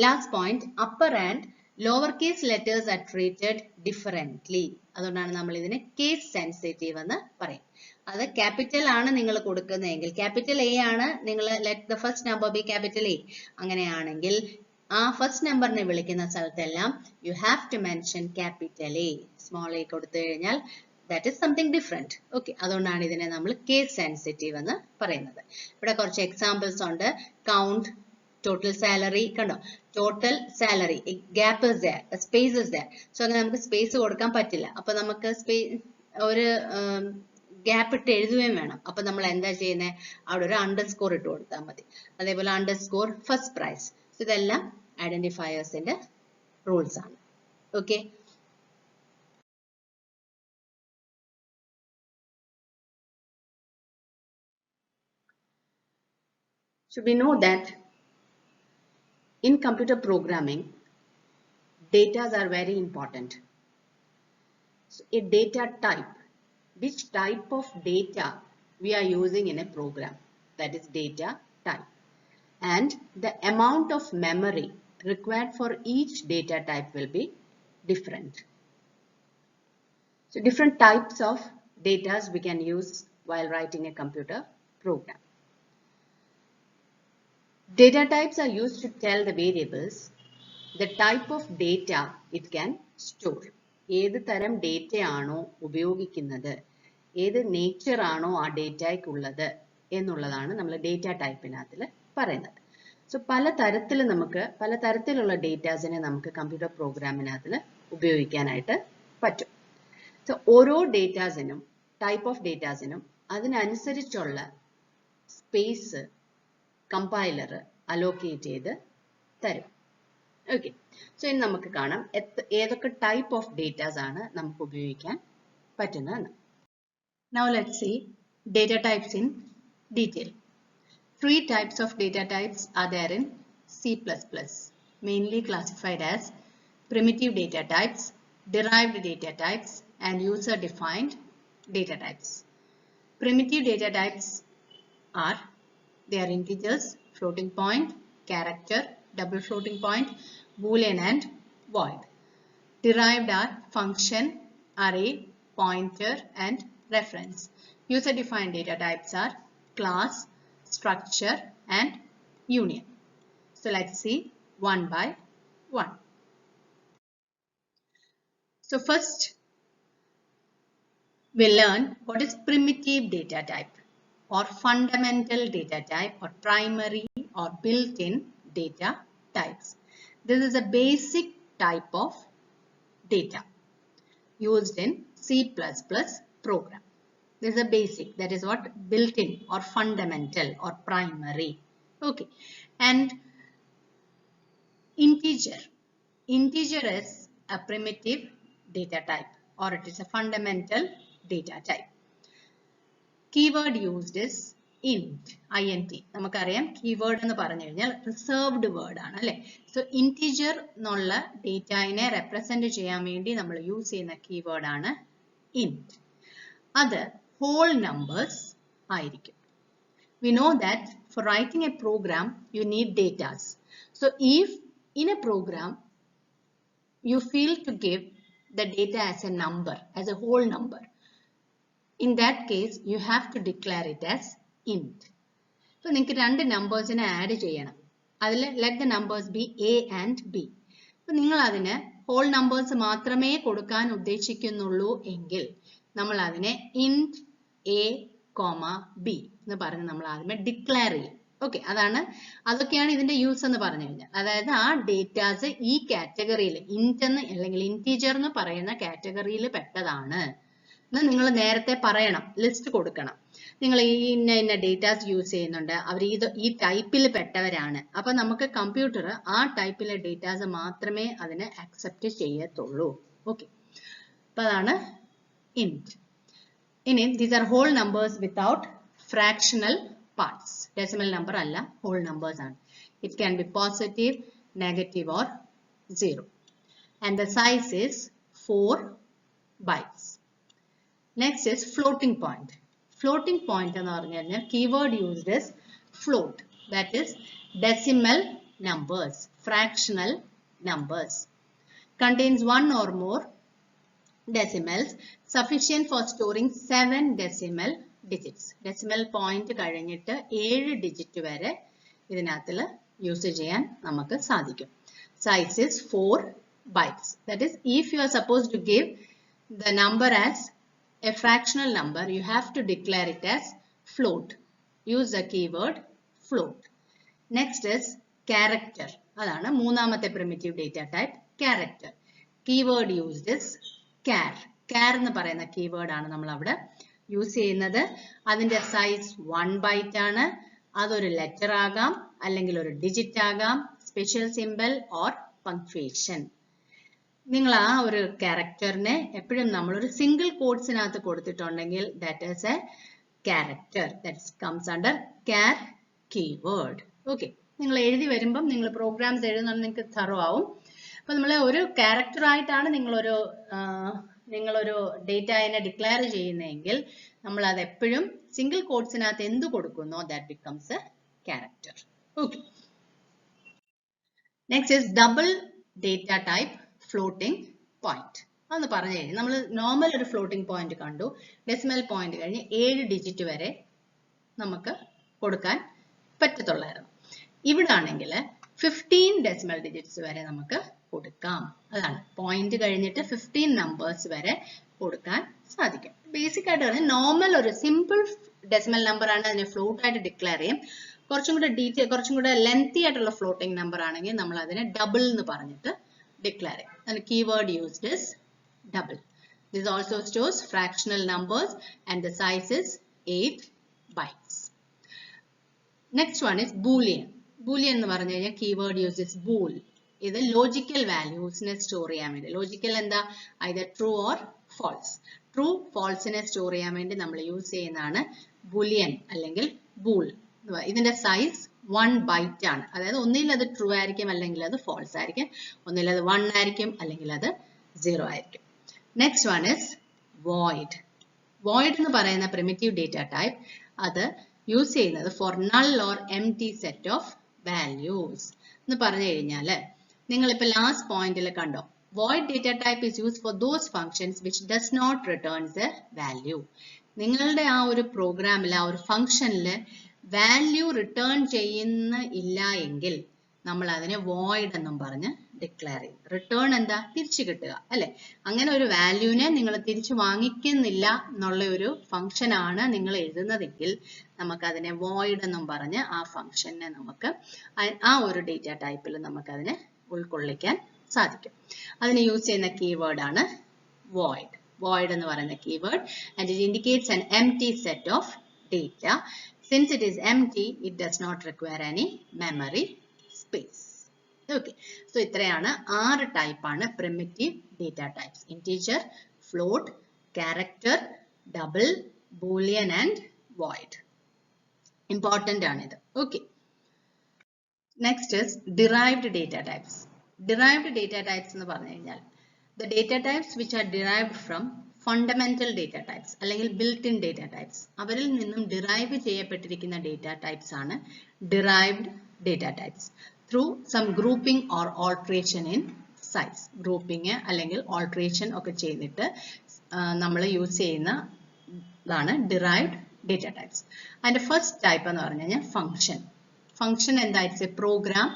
Last point, upper and lowercase letters are treated differently. അതുകൊണ്ടാണ് നമ്മൾ ഇതിനെ കേസ് സെൻസിറ്റീവ് എന്ന് പറയും. അത് ക്യാപിറ്റൽ ആണ് നിങ്ങൾ കൊടുക്കുന്നതെങ്കിൽ, ക്യാപിറ്റൽ എ ആണ് നിങ്ങൾ, let the first number B capital A, അങ്ങനെയാണെങ്കിൽ ആ ഫസ്റ്റ് നമ്പറിനെ വിളിക്കുന്ന സ്ഥലത്തെല്ലാം you have to mention capital A. Small A കൊടുത്തു കഴിഞ്ഞാൽ that is something different. Okay, അതുകൊണ്ടാണ് ഇതിനെ നമ്മൾ കേസ് സെൻസിറ്റീവ് എന്ന് പറയുന്നത്. ഇവിടെ കുറച്ച് എക്സാമ്പിൾസ് ഉണ്ട്. കൗണ്ട്, ടോട്ടൽ സാലറി, കണ്ടോ? Total salary, gap is there, space is there. So അങ്ങനെ നമുക്ക് സ്പേസ് കൊടുക്കാൻ പറ്റില്ല. അപ്പൊ നമുക്ക് ഒരു ഗ്യാപ്പ് ഇട്ട് എഴുതുകയും വേണം. അപ്പൊ നമ്മൾ എന്താ ചെയ്യുന്നത്? അവിടെ ഒരു അണ്ടർസ്കോർ ഇട്ട് കൊടുത്താൽ മതി. അതേപോലെ അണ്ടർസ്കോർ ഫസ്റ്റ് പ്രൈസ്. ഇതെല്ലാം ഐഡന്റിഫയേഴ്സിന്റെ റൂൾസ് ആണ്. Okay, so we know that in computer programming, data are very important. So a data type, which type of data we are using in a program, that is data type, and the amount of memory required for each data type will be different. So different types of data we can use while writing a computer program. Data types are used to tell the variables the type of data it can store. ഏത് തരം ഡേറ്റ ആണോ ഉപയോഗിക്കുന്നത്, ഏത് നേച്ചർ ആണോ ആ ഡേറ്റയ്ക്കുള്ളത് എന്നുള്ളതാണ് നമ്മൾ ഡേറ്റ ടൈപ്പിനകത്തിൽ പറയുന്നത്. സോ പല തരത്തിലുള്ള ഡേറ്റാസിനെ നമുക്ക് കമ്പ്യൂട്ടർ പ്രോഗ്രാമിനകത്തിൽ ഉപയോഗിക്കാനായിട്ട് പറ്റും. സോ ഓരോ ഡേറ്റാസിനും, ടൈപ്പ് ഓഫ് ഡേറ്റാസിനും അതിനനുസരിച്ചുള്ള സ്പേസ് കമ്പൈലർ അലോക്കേറ്റ് ചെയ്ത് തരും. ഓക്കെ, സോ ഇനി നമുക്ക് കാണാം ഏതൊക്കെ ടൈപ്പ് ഓഫ് ഡേറ്റാസ് ആണ് നമുക്ക് ഉപയോഗിക്കാൻ പറ്റുന്നതെന്ന്. Now let's see data types in detail. 3 types of data types are there in C++, mainly classified as primitive data types, derived data types, and user-defined data types. Primitive data types are, they are integers, floating point, character, double floating point, boolean and void. Derived are function, array, pointer and reference. User-defined data types are class, structure and union. So let's see one by one. So first we learn what is primitive data type or fundamental data type or primary or built-in data types. This is a basic type of data used in C++ program. This is a basic, that is what built-in or fundamental or primary. Okay, and integer. Integer is a primitive data type or it is a fundamental data type. Keyword used is int, int. നമുക്കറിയാം keyword എന്ന് പറഞ്ഞു കഴിഞ്ഞാൽ reserved word ആണ് അല്ലേ. So integer എന്നുള്ള ഡേറ്റയെ represent ചെയ്യാൻ വേണ്ടി നമ്മൾ യൂസ് ചെയ്യുന്ന keyword ആണ് int. അത് whole numbers ആയിരിക്കും. We know that for writing a program you need data. So if in a program you fail to give the data as a number, as a whole number, in that case you have to declare it as int. So നിങ്ങൾക്ക് രണ്ട് നമ്പേഴ്സിനെ ആഡ് ചെയ്യണം. അതിൽ let the numbers be a and b. അപ്പോൾ നിങ്ങൾ അതിനെ whole numbers മാത്രമേ കൊടുക്കാൻ ഉദ്ദേശിക്കുന്നുള്ളൂ എങ്കിൽ നമ്മൾ അതിനെ int a, b എന്ന് പറഞ്ഞ് നമ്മൾ ആദ്യമേ ഡിക്ലെയർ ചെയ്യും. ഓക്കെ, അതൊക്കെയാണ് ഇതിന്റെ യൂസ് എന്ന് പറഞ്ഞു കഴിഞ്ഞാൽ. അതായത് ആ ഡേറ്റാസ് ഈ കാറ്റഗറിയിൽ ഇന്റ് എന്ന് അല്ലെങ്കിൽ ഇന്റീജർ എന്ന് പറയുന്ന കാറ്റഗറിയിൽ പെട്ടതാണ് എന്ന് നിങ്ങൾ നേരത്തെ പറയണം, ലിസ്റ്റ് കൊടുക്കണം. നിങ്ങൾ ഈ ഇന്ന ഡേറ്റാസ് യൂസ് ചെയ്യുന്നുണ്ട്, അവർ ഈ ടൈപ്പിൽ പെട്ടവരാണ്. അപ്പൊ നമുക്ക് കമ്പ്യൂട്ടർ ആ ടൈപ്പിലെ ഡേറ്റാസ് മാത്രമേ അതിനെ അക്സെപ്റ്റ് ചെയ്യത്തുള്ളൂ. ഓക്കെ, അപ്പൊ അതാണ് ഇന്റ്. ഇനി these are whole numbers without fractional parts. Decimal number അല്ല, whole numbers ആണ്. It can be positive, negative or 0. And the size is 4 bytes. Next is floating point. Floating point എന്ന് പറഞ്ഞു കഴിഞ്ഞാൽ keyword used is float. That is decimal numbers, fractional numbers. Contains one or more decimals sufficient for storing 7 decimal digits. Decimal point കഴിഞ്ഞിട്ട് 7 ഡിജിറ്റ് വരെ ഇതിനകത്തിൽ യൂസ് ചെയ്യാൻ നമുക്ക് സാധിക്കും. Size is 4 bytes. That is, if you are supposed to give the number as a fractional number, you have to declare it as float. Use the keyword float. Next is character. അതാണ് മൂന്നാമത്തെ primitive data type, character. Keyword used is char. Char എന്ന് പറയുന്ന keyword ആണ് നമ്മൾ അവിടെ യൂസ് ചെയ്യുന്നത്. അതിന്റെ സൈസ് 1 byte ആണ്. അതൊരു ലെറ്റർ ആകാം അല്ലെങ്കിൽ ഒരു ഡിജിറ്റ് ആകാം, സ്പെഷ്യൽ സിംബൽ ഓർ പങ്ക്ച്വേഷൻ. നിങ്ങൾ ആ ഒരു ക്യാരക്ടറിനെ എപ്പോഴും നമ്മളൊരു സിംഗിൾ കോട്ട്സിനകത്ത് കൊടുത്തിട്ടുണ്ടെങ്കിൽ that is A character. That comes under char keyword. Okay, നിങ്ങൾ എഴുതി വരുമ്പം നിങ്ങൾ പ്രോഗ്രാംസ് എഴുതുന്നത് നിങ്ങൾക്ക് തറോ ആവും. അപ്പൊ നമ്മൾ ഒരു ക്യാരക്ടർ ആയിട്ടാണ് നിങ്ങളൊരു ഡേറ്റയെ ഡിക്ലെയർ ചെയ്യുന്നതെങ്കിൽ നമ്മൾ അത് എപ്പോഴും സിംഗിൾ കോട്ട്സിനകത്ത് എന്ത് കൊടുക്കുന്നോ that becomes a character. Okay, next is double data type floating point. അതൊന്ന് പറഞ്ഞു കഴിഞ്ഞാൽ നമ്മൾ നോർമൽ ഒരു ഫ്ലോട്ടിംഗ് പോയിന്റ് കണ്ടു. ഡെസിമൽ പോയിന്റ് കഴിഞ്ഞ് 7 ഡിജിറ്റ് വരെ നമുക്ക് കൊടുക്കാൻ പറ്റത്തുള്ളായിരുന്നു. ഇവിടെ ആണെങ്കിൽ 15 ഡെസിമൽ ഡിജിറ്റ്സ് വരെ നമുക്ക് കൊടുക്കാം. അതാണ് പോയിന്റ് കഴിഞ്ഞിട്ട് 15 നമ്പേഴ്സ് വരെ കൊടുക്കാൻ സാധിക്കും. ബേസിക് ആയിട്ട് പറഞ്ഞാൽ നോർമൽ ഒരു സിമ്പിൾ ഡെസിമൽ നമ്പർ ആണ് അതിനെ ഫ്ലോട്ട് ആയിട്ട് ഡിക്ലെയർ ചെയ്യും. കുറച്ചും കൂടെ ലെങ്തി ആയിട്ടുള്ള ഫ്ലോട്ടിംഗ് നമ്പർ ആണെങ്കിൽ നമ്മൾ അതിനെ ഡബിൾ എന്ന് പറഞ്ഞിട്ട് ഡിക്ലെയർ ചെയ്യും. അതിന് keyword used is double. This also stores fractional numbers and the size is 8 bytes. Next one is boolean. Boolean എന്ന് പറഞ്ഞു കഴിഞ്ഞാൽ കീവേഡ് യൂസ് ഇസ് ബൂൾ. ഇത് ലോജിക്കൽ വാല്യൂസിനെ സ്റ്റോർ ചെയ്യാൻ വേണ്ടി, ലോജിക്കൽ എന്താ, either true or false. True ഫാൾസിനെ സ്റ്റോർ ചെയ്യാൻ വേണ്ടി നമ്മൾ യൂസ് ചെയ്യുന്നതാണ് ബൂലിയൻ അല്ലെങ്കിൽ ബൂൾ. ഇതിന്റെ സൈസ് 1 byte ആണ്. അതായത് ഒന്നിൽ അത് ട്രൂ ആയിരിക്കും അല്ലെങ്കിൽ അത് ഫാൾസ് ആയിരിക്കും, ഒന്നിൽ അത് 1 ആയിരിക്കും അല്ലെങ്കിൽ അത് 0 ആയിരിക്കും. Next one is void. void എന്ന് പറയുന്ന primitive data type അത് യൂസ് ചെയ്യുന്നത് four null or empty set of values എന്ന് പറഞ്ഞു കഴിഞ്ഞാൽ നിങ്ങളിപ്പോൾ ലാസ്റ്റ് പോയിന്റിൽ കണ്ടോ, void data type is used for those functions which does not returns a value. നിങ്ങളുടെ ആ ഒരു പ്രോഗ്രാമിൽ ആ ഒരു ഫംഗ്ഷനിൽ വാല്യൂ റിട്ടേൺ ചെയ്യുന്ന ഇല്ല എങ്കിൽ നമ്മൾ അതിനെ void എന്നും പറഞ്ഞ് ഡിക്ലെയർ ചെയ്യും. റിട്ടേൺ എന്താ? തിരിച്ചു കിട്ടുക അല്ലെ? അങ്ങനെ ഒരു വാല്യൂനെ നിങ്ങൾ തിരിച്ചു വാങ്ങിക്കുന്നില്ല എന്നുള്ള ഒരു ഫംഗ്ഷൻ ആണ് നിങ്ങൾ എഴുതുന്നതെങ്കിൽ നമുക്ക് അതിനെ void എന്നും പറഞ്ഞ് ആ ഫംഗ്ഷനെ നമുക്ക് ആ ഒരു ഡേറ്റ ടൈപ്പിൽ നമുക്ക് അതിനെ ഉൾക്കൊള്ളിക്കാൻ സാധിക്കും. അതിന് യൂസ് ചെയ്യുന്ന കീവേഡ് ആണ് void. Void എന്ന് പറയുന്ന keyword, and it indicates an empty set of data. Since it is empty, it does not require any memory space. Okay, so ഇത്രയാണ് 6 ടൈപ്പ് ആണ് primitive data types: integer, float, character, double, boolean and void. Important ആണ് ഇത്. Okay, next is derived data types. Derived data types എന്ന് പറഞ്ഞു കഴിഞ്ഞാൽ the data types which are derived from fundamental data types അല്ലെങ്കിൽ built-in data types. അവരിൽ നിന്നും derive ചെയ്യപ്പെട്ടിരിക്കുന്ന data types ആണ് derived data types through some grouping or alteration in size. Grouping അല്ലെങ്കിൽ alteration ഒക്കെ ചെയ്തിട്ട് നമ്മൾ യൂസ് ചെയ്യുന്നതാണ് derived data types. അതിന്റെ first type എന്ന് പറഞ്ഞു കഴിഞ്ഞാൽ function. Function എന്താ? It's a program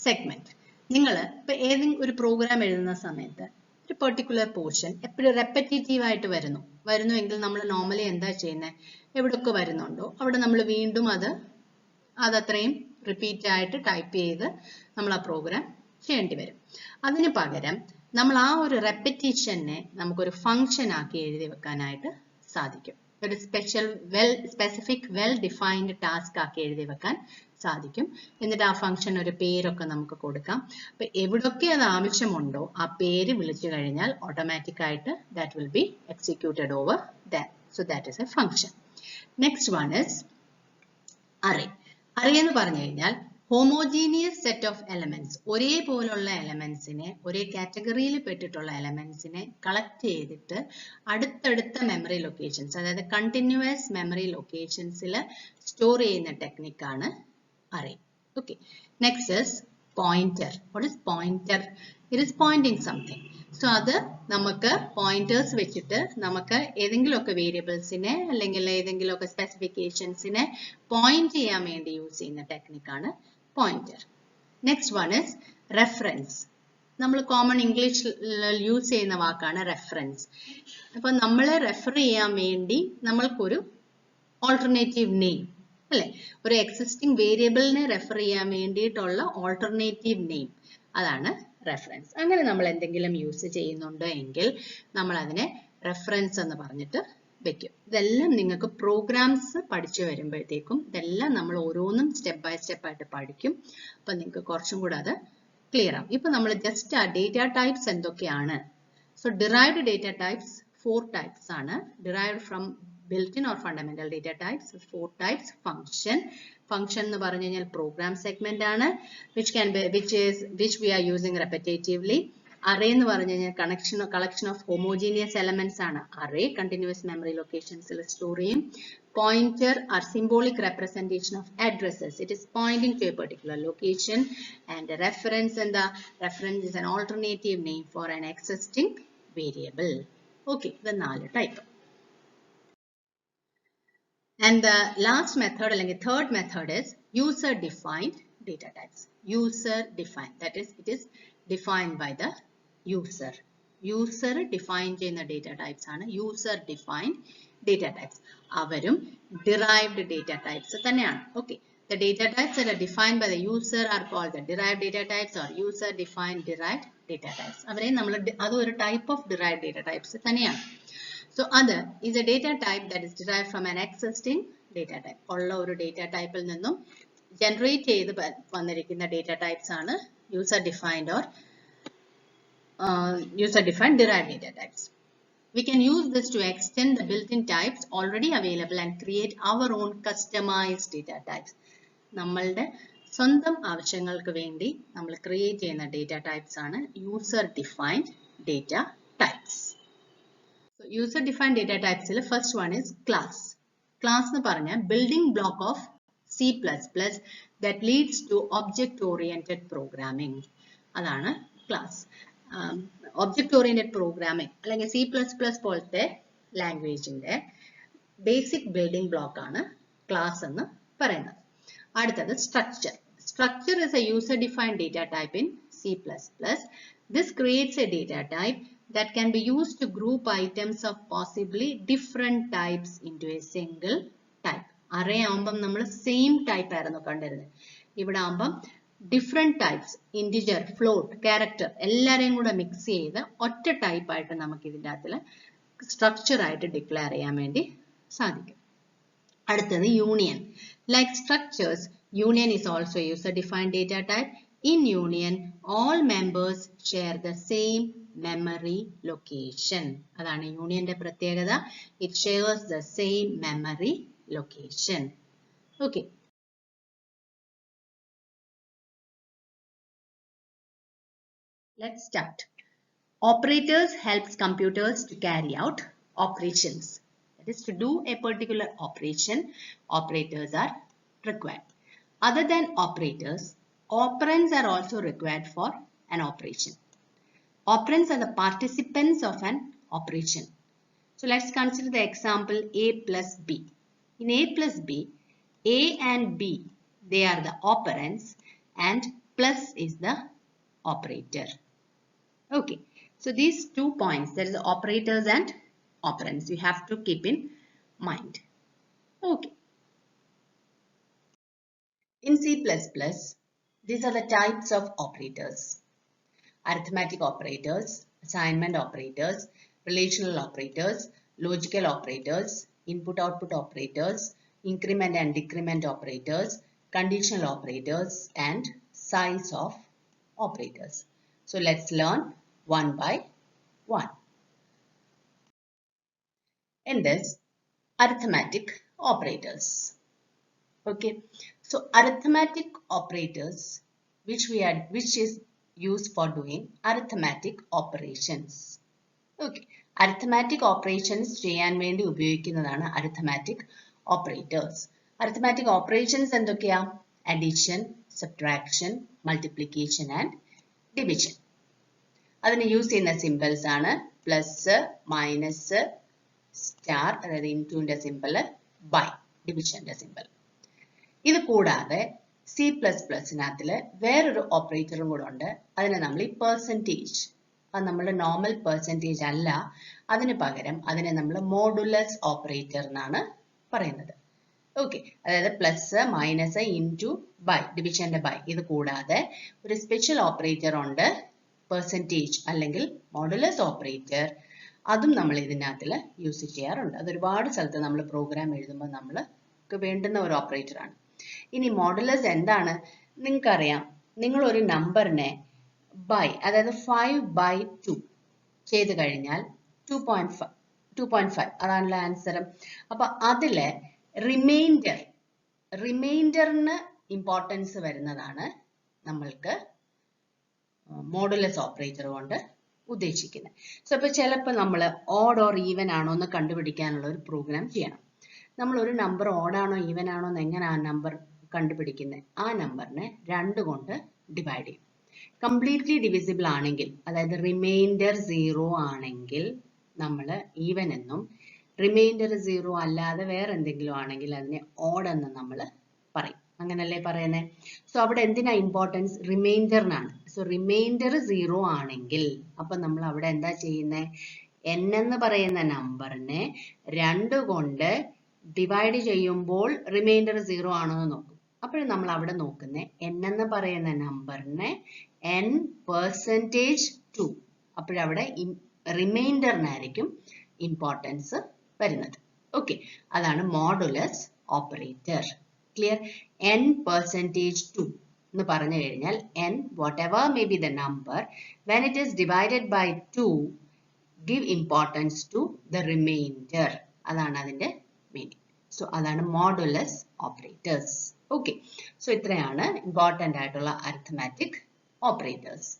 segment. നിങ്ങൾ ഇപ്പൊ ഏതെങ്കിലും ഒരു പ്രോഗ്രാം എഴുതുന്ന സമയത്ത് ഒരു പെർട്ടിക്കുലർ പോർഷൻ എപ്പോഴും റെപ്പറ്റേറ്റീവ് ആയിട്ട് വരുന്നുവെങ്കിൽ നമ്മൾ നോർമലി എന്താ ചെയ്യുന്നത്? എവിടെയൊക്കെ വരുന്നുണ്ടോ അവിടെ നമ്മൾ വീണ്ടും അതത്രയും റിപ്പീറ്റ് ആയിട്ട് ടൈപ്പ് ചെയ്ത് നമ്മൾ ആ പ്രോഗ്രാം ചെയ്യേണ്ടി വരും. അതിന് പകരം നമ്മൾ ആ ഒരു റെപ്പറ്റീഷനെ നമുക്കൊരു ഫംഗ്ഷൻ ആക്കി എഴുതി വെക്കാനായിട്ട് സാധിക്കും. ഒരു സ്പെസിഫിക് വെൽ ഡിഫൈൻഡ് ടാസ്ക് ആക്കി എഴുതി വെക്കാൻ സാധിക്കും. എന്നിട്ട് ആ ഫംഗ്ഷൻ ഒരു പേരൊക്കെ നമുക്ക് കൊടുക്കാം. അപ്പൊ എവിടൊക്കെ അത് ആവശ്യമുണ്ടോ ആ പേര് വിളിച്ചു കഴിഞ്ഞാൽ ഓട്ടോമാറ്റിക് ആയിട്ട് that will be executed over that. So that is A function. Next one is array. Array എന്ന് പറഞ്ഞു കഴിഞ്ഞാൽ ഹോമോജീനിയസ് സെറ്റ് ഓഫ് എലമെന്റ്സ്, ഒരേപോലുള്ള എലമെന്റ്സിനെ, ഒരേ കാറ്റഗറിയിൽ പെട്ടിട്ടുള്ള എലമെന്റ്സിനെ കളക്ട് ചെയ്തിട്ട് അടുത്തടുത്ത മെമ്മറി ലൊക്കേഷൻസ്, അതായത് കണ്ടിന്യൂസ് മെമ്മറി ലൊക്കേഷൻസിൽ സ്റ്റോർ ചെയ്യുന്ന ടെക്നിക്കാണ് array. Okay, next is pointer. What is pointer? It is pointing something. So അത് നമുക്ക് പോയിന്റേഴ്സ് വെച്ചിട്ട് നമുക്ക് ഏതെങ്കിലുമൊക്കെ വേരിയബിൾസിനെ അല്ലെങ്കിൽ ഏതെങ്കിലുമൊക്കെ സ്പെസിഫിക്കേഷൻസിനെ പോയിന്റ് ചെയ്യാൻ വേണ്ടി യൂസ് ചെയ്യുന്ന ടെക്നിക്കാണ് pointer. Next one is reference. നമ്മൾ കോമൺ ഇംഗ്ലീഷിൽ യൂസ് ചെയ്യുന്ന വാക്കാണ് റെഫറൻസ്. അപ്പൊ നമ്മൾ റെഫർ ചെയ്യാൻ വേണ്ടി നമ്മൾക്കൊരു ഓൾട്ടർനേറ്റീവ് നെയിം അല്ലെ, ഒരു എക്സിസ്റ്റിംഗ് വേരിയബിളിനെ റെഫർ ചെയ്യാൻ വേണ്ടിയിട്ടുള്ള ഓൾട്ടർനേറ്റീവ് നെയിം, അതാണ് റെഫറൻസ്. അങ്ങനെ നമ്മൾ എന്തെങ്കിലും യൂസ് ചെയ്യുന്നുണ്ട് എങ്കിൽ നമ്മൾ അതിനെ റെഫറൻസ് എന്ന് പറഞ്ഞിട്ട് വെക്കും. ഇതെല്ലാം നിങ്ങൾക്ക് പ്രോഗ്രാംസ് പഠിച്ചു വരുമ്പോഴത്തേക്കും ഇതെല്ലാം നമ്മൾ ഓരോന്നും സ്റ്റെപ്പ് ബൈ സ്റ്റെപ്പ് ആയിട്ട് പഠിക്കും. അപ്പൊ നിങ്ങൾക്ക് കുറച്ചും കൂടെ അത് ക്ലിയർ ആവും. ഇപ്പൊ നമ്മൾ ജസ്റ്റ് ആ ഡേറ്റ ടൈപ്സ് എന്തൊക്കെയാണ്. So derived data types 4 types ആണ്. Derived from built-in or fundamental data types, 4 types. Function എന്ന് പറഞ്ഞു കഴിഞ്ഞാൽ program segment ആണ്, which we are using repetitively. Array എന്ന് പറഞ്ഞു കഴിഞ്ഞാൽ collection of homogeneous elements ആണ്. Array continuous memory locations store ചെയ്യും. Pointer are symbolic representation of addresses. It is pointing to a particular location. And reference reference is an alternative name for an existing variable. Okay, the 4 type. And the last method, or third method, is user-defined data types. User-defined, that is, it is defined by the user. User-defined data types are user-defined data types. Avarum derived data types. Okay, the data types that are defined by the user are called the derived data types or user-defined derived data types. That is a type of derived data types. So other is a data type that is derived from an existing data type. All over data type will generate the data types are user-defined or user-defined derived data types. We can use this to extend the built-in types already available and create our own customized data types. നമ്മളുടെ സ്വന്തം ആവശ്യങ്ങൾക്ക് വേണ്ടി നമ്മൾ ക്രിയേറ്റ് ചെയ്യുന്ന ഡേറ്റ ടൈപ്സ് ആണ് user defined data types. So user defined data types il first one is class. Class nu paranja building block of C++ that leads to object oriented programming. Adana class. Object oriented programming allengi C++ polte language inde basic building block aanu class ennu parayunnathu. Aduthathu structure. Structure is a user-defined data type in C++. This creates a data type that can be used to group items of possibly different types into a single type. Array ആവുമ്പം നമ്മൾ same type ആയിരുന്നു കണ്ടിരുന്നത്. ഇവിടെ ആവുമ്പം different types, integer, float, character എല്ലാരെയും കൂടെ mix ചെയ്ത് ഒറ്റ type ആയിട്ട് നമുക്ക് ഇതിൻ്റെ അകത്തിൽ structure ആയിട്ട് declare ചെയ്യാൻ വേണ്ടി സാധിക്കും. അടുത്തത് union. Like structures, union is also a user-defined data type. In union, all members share the same memory location. അതാണ് യൂണിയന്റെ പ്രത്യേകത. It shares the same memory location. Okay. Let's start. Operators helps computers to carry out operations. That is, to do a particular operation, operators are required. Other than operators, operands are also required for an operation. Operands are the participants of an operation. So let's consider the example A plus B. In A plus B, A and B, they are the operands and plus is the operator. Okay, so these 2 points, there is operators and operands, you have to keep in mind. Okay. In C++, these are the types of operators. Arithmetic operators, assignment operators, relational operators, logical operators, input-output operators, increment and decrement operators, conditional operators, and size of operators. So let's learn one by one. In this, arithmetic operators. Okay, so arithmetic operators which is used for doing arithmetic operations. Okay, arithmetic operations ചെയ്യാൻ വേണ്ടി ഉപയോഗിക്കുന്നതാണ് arithmetic operators. Arithmetic operations എന്തൊക്കെയാ? Addition, subtraction, multiplication and division. അതിന് യൂസ് ചെയ്യുന്ന സിംബൽസ് ആണ് പ്ലസ്, മൈനസ്, സ്റ്റാർ, അതായത് ഇൻടുവിന്റെ സിംബൽ, ബൈ, ഡിവിഷന്റെ സിംബൽ. ഇത് കൂടാതെ C++-നകത്തില് വേറൊരു ഓപ്പറേറ്ററും കൂടെ ഉണ്ട്. അതിനെ നമ്മൾ ഈ പെർസെൻറ്റേജ്, അത് നമ്മുടെ നോർമൽ പെർസെൻറ്റേജ് അല്ല, അതിന് പകരം അതിനെ നമ്മൾ മോഡുലസ് ഓപ്പറേറ്റർ എന്നാണ് പറയുന്നത്. ഓക്കെ, അതായത് പ്ലസ്, മൈനസ്, ഇൻറ്റു, ബൈ, ഡിവിഷന്റെ ബൈ. ഇത് കൂടാതെ ഒരു സ്പെഷ്യൽ ഓപ്പറേറ്റർ ഉണ്ട്, പെർസെൻറ്റേജ് അല്ലെങ്കിൽ മോഡുലസ് ഓപ്പറേറ്റർ. അതും നമ്മൾ ഇതിനകത്തിൽ യൂസ് ചെയ്യാറുണ്ട്. അത് ഒരുപാട് സ്ഥലത്ത് നമ്മൾ പ്രോഗ്രാം എഴുതുമ്പോൾ നമ്മൾക്ക് വേണ്ടുന്ന ഒരു ഓപ്പറേറ്റർ ആണ്. ഇനി മോഡുലസ് എന്താണ്? നിങ്ങൾക്കറിയാം, നിങ്ങൾ ഒരു നമ്പറിനെ ബൈ, അതായത് 5/2 ചെയ്ത് കഴിഞ്ഞാൽ 2.5 അതാണല്ലോ ആൻസർ. അപ്പൊ അതിലെ റിമൈൻഡറിന് ഇമ്പോർട്ടൻസ് വരുന്നതാണ് നമ്മൾക്ക് മോഡുലസ് ഓപ്പറേറ്റർ കൊണ്ട് ഉദ്ദേശിക്കുന്നത്. സോ ഇപ്പൊ ചിലപ്പോൾ നമ്മൾ ഓഡ് ഓർ ഈവൻ ആണോ എന്ന് കണ്ടുപിടിക്കാനുള്ള ഒരു പ്രോഗ്രാം ചെയ്യണം. നമ്മൾ ഒരു നമ്പർ ഓഡാണോ ഈവൻ ആണോ എന്ന് എങ്ങനെ ആ നമ്പർ കണ്ടുപിടിക്കുന്നത്? ആ നമ്പറിനെ 2 കൊണ്ട് ഡിവൈഡ് ചെയ്യും. കംപ്ലീറ്റ്ലി ഡിവിസിബിൾ ആണെങ്കിൽ, അതായത് റിമൈൻഡർ 0 ആണെങ്കിൽ നമ്മൾ ഈവൻ എന്നും, റിമൈൻഡർ 0 അല്ലാതെ വേറെ എന്തെങ്കിലും ആണെങ്കിൽ അതിനെ ഓഡ് എന്ന് നമ്മൾ പറയും. അങ്ങനല്ലേ പറയുന്നത്? സോ അവിടെ എന്തിനാ ഇമ്പോർട്ടൻസ്? റിമൈൻഡറിനാണ്. സോ റിമൈൻഡർ 0 ആണെങ്കിൽ അപ്പൊ നമ്മൾ അവിടെ എന്താ ചെയ്യുന്നത്? n എന്ന് പറയുന്ന നമ്പറിനെ 2 കൊണ്ട് ഡിവൈഡ് ചെയ്യുമ്പോൾ റിമൈൻഡർ 0 ആണോ എന്ന് നോക്കും. അപ്പോഴും നമ്മൾ അവിടെ നോക്കുന്നത് n എന്ന് പറയുന്ന നമ്പറിനെ n%2, അപ്പോഴവിടെ റിമൈൻഡറിനായിരിക്കും ഇമ്പോർട്ടൻസ് വരുന്നത്. ഓക്കെ, അതാണ് മോഡുലസ് ഓപ്പറേറ്റർ. ക്ലിയർ? n%2 എന്ന് പറഞ്ഞു കഴിഞ്ഞാൽ n, whatever may be the number, when it is divided by 2, give importance to the remainder. അതാണ് അതിന്റെ മീനിങ്. സോ അതാണ് മോഡുലസ് ഓപ്പറേറ്റേഴ്സ്. ഓക്കെ, സോ ഇത്രയാണ് ഇമ്പോർട്ടൻ്റ് ആയിട്ടുള്ള arithmetic operators.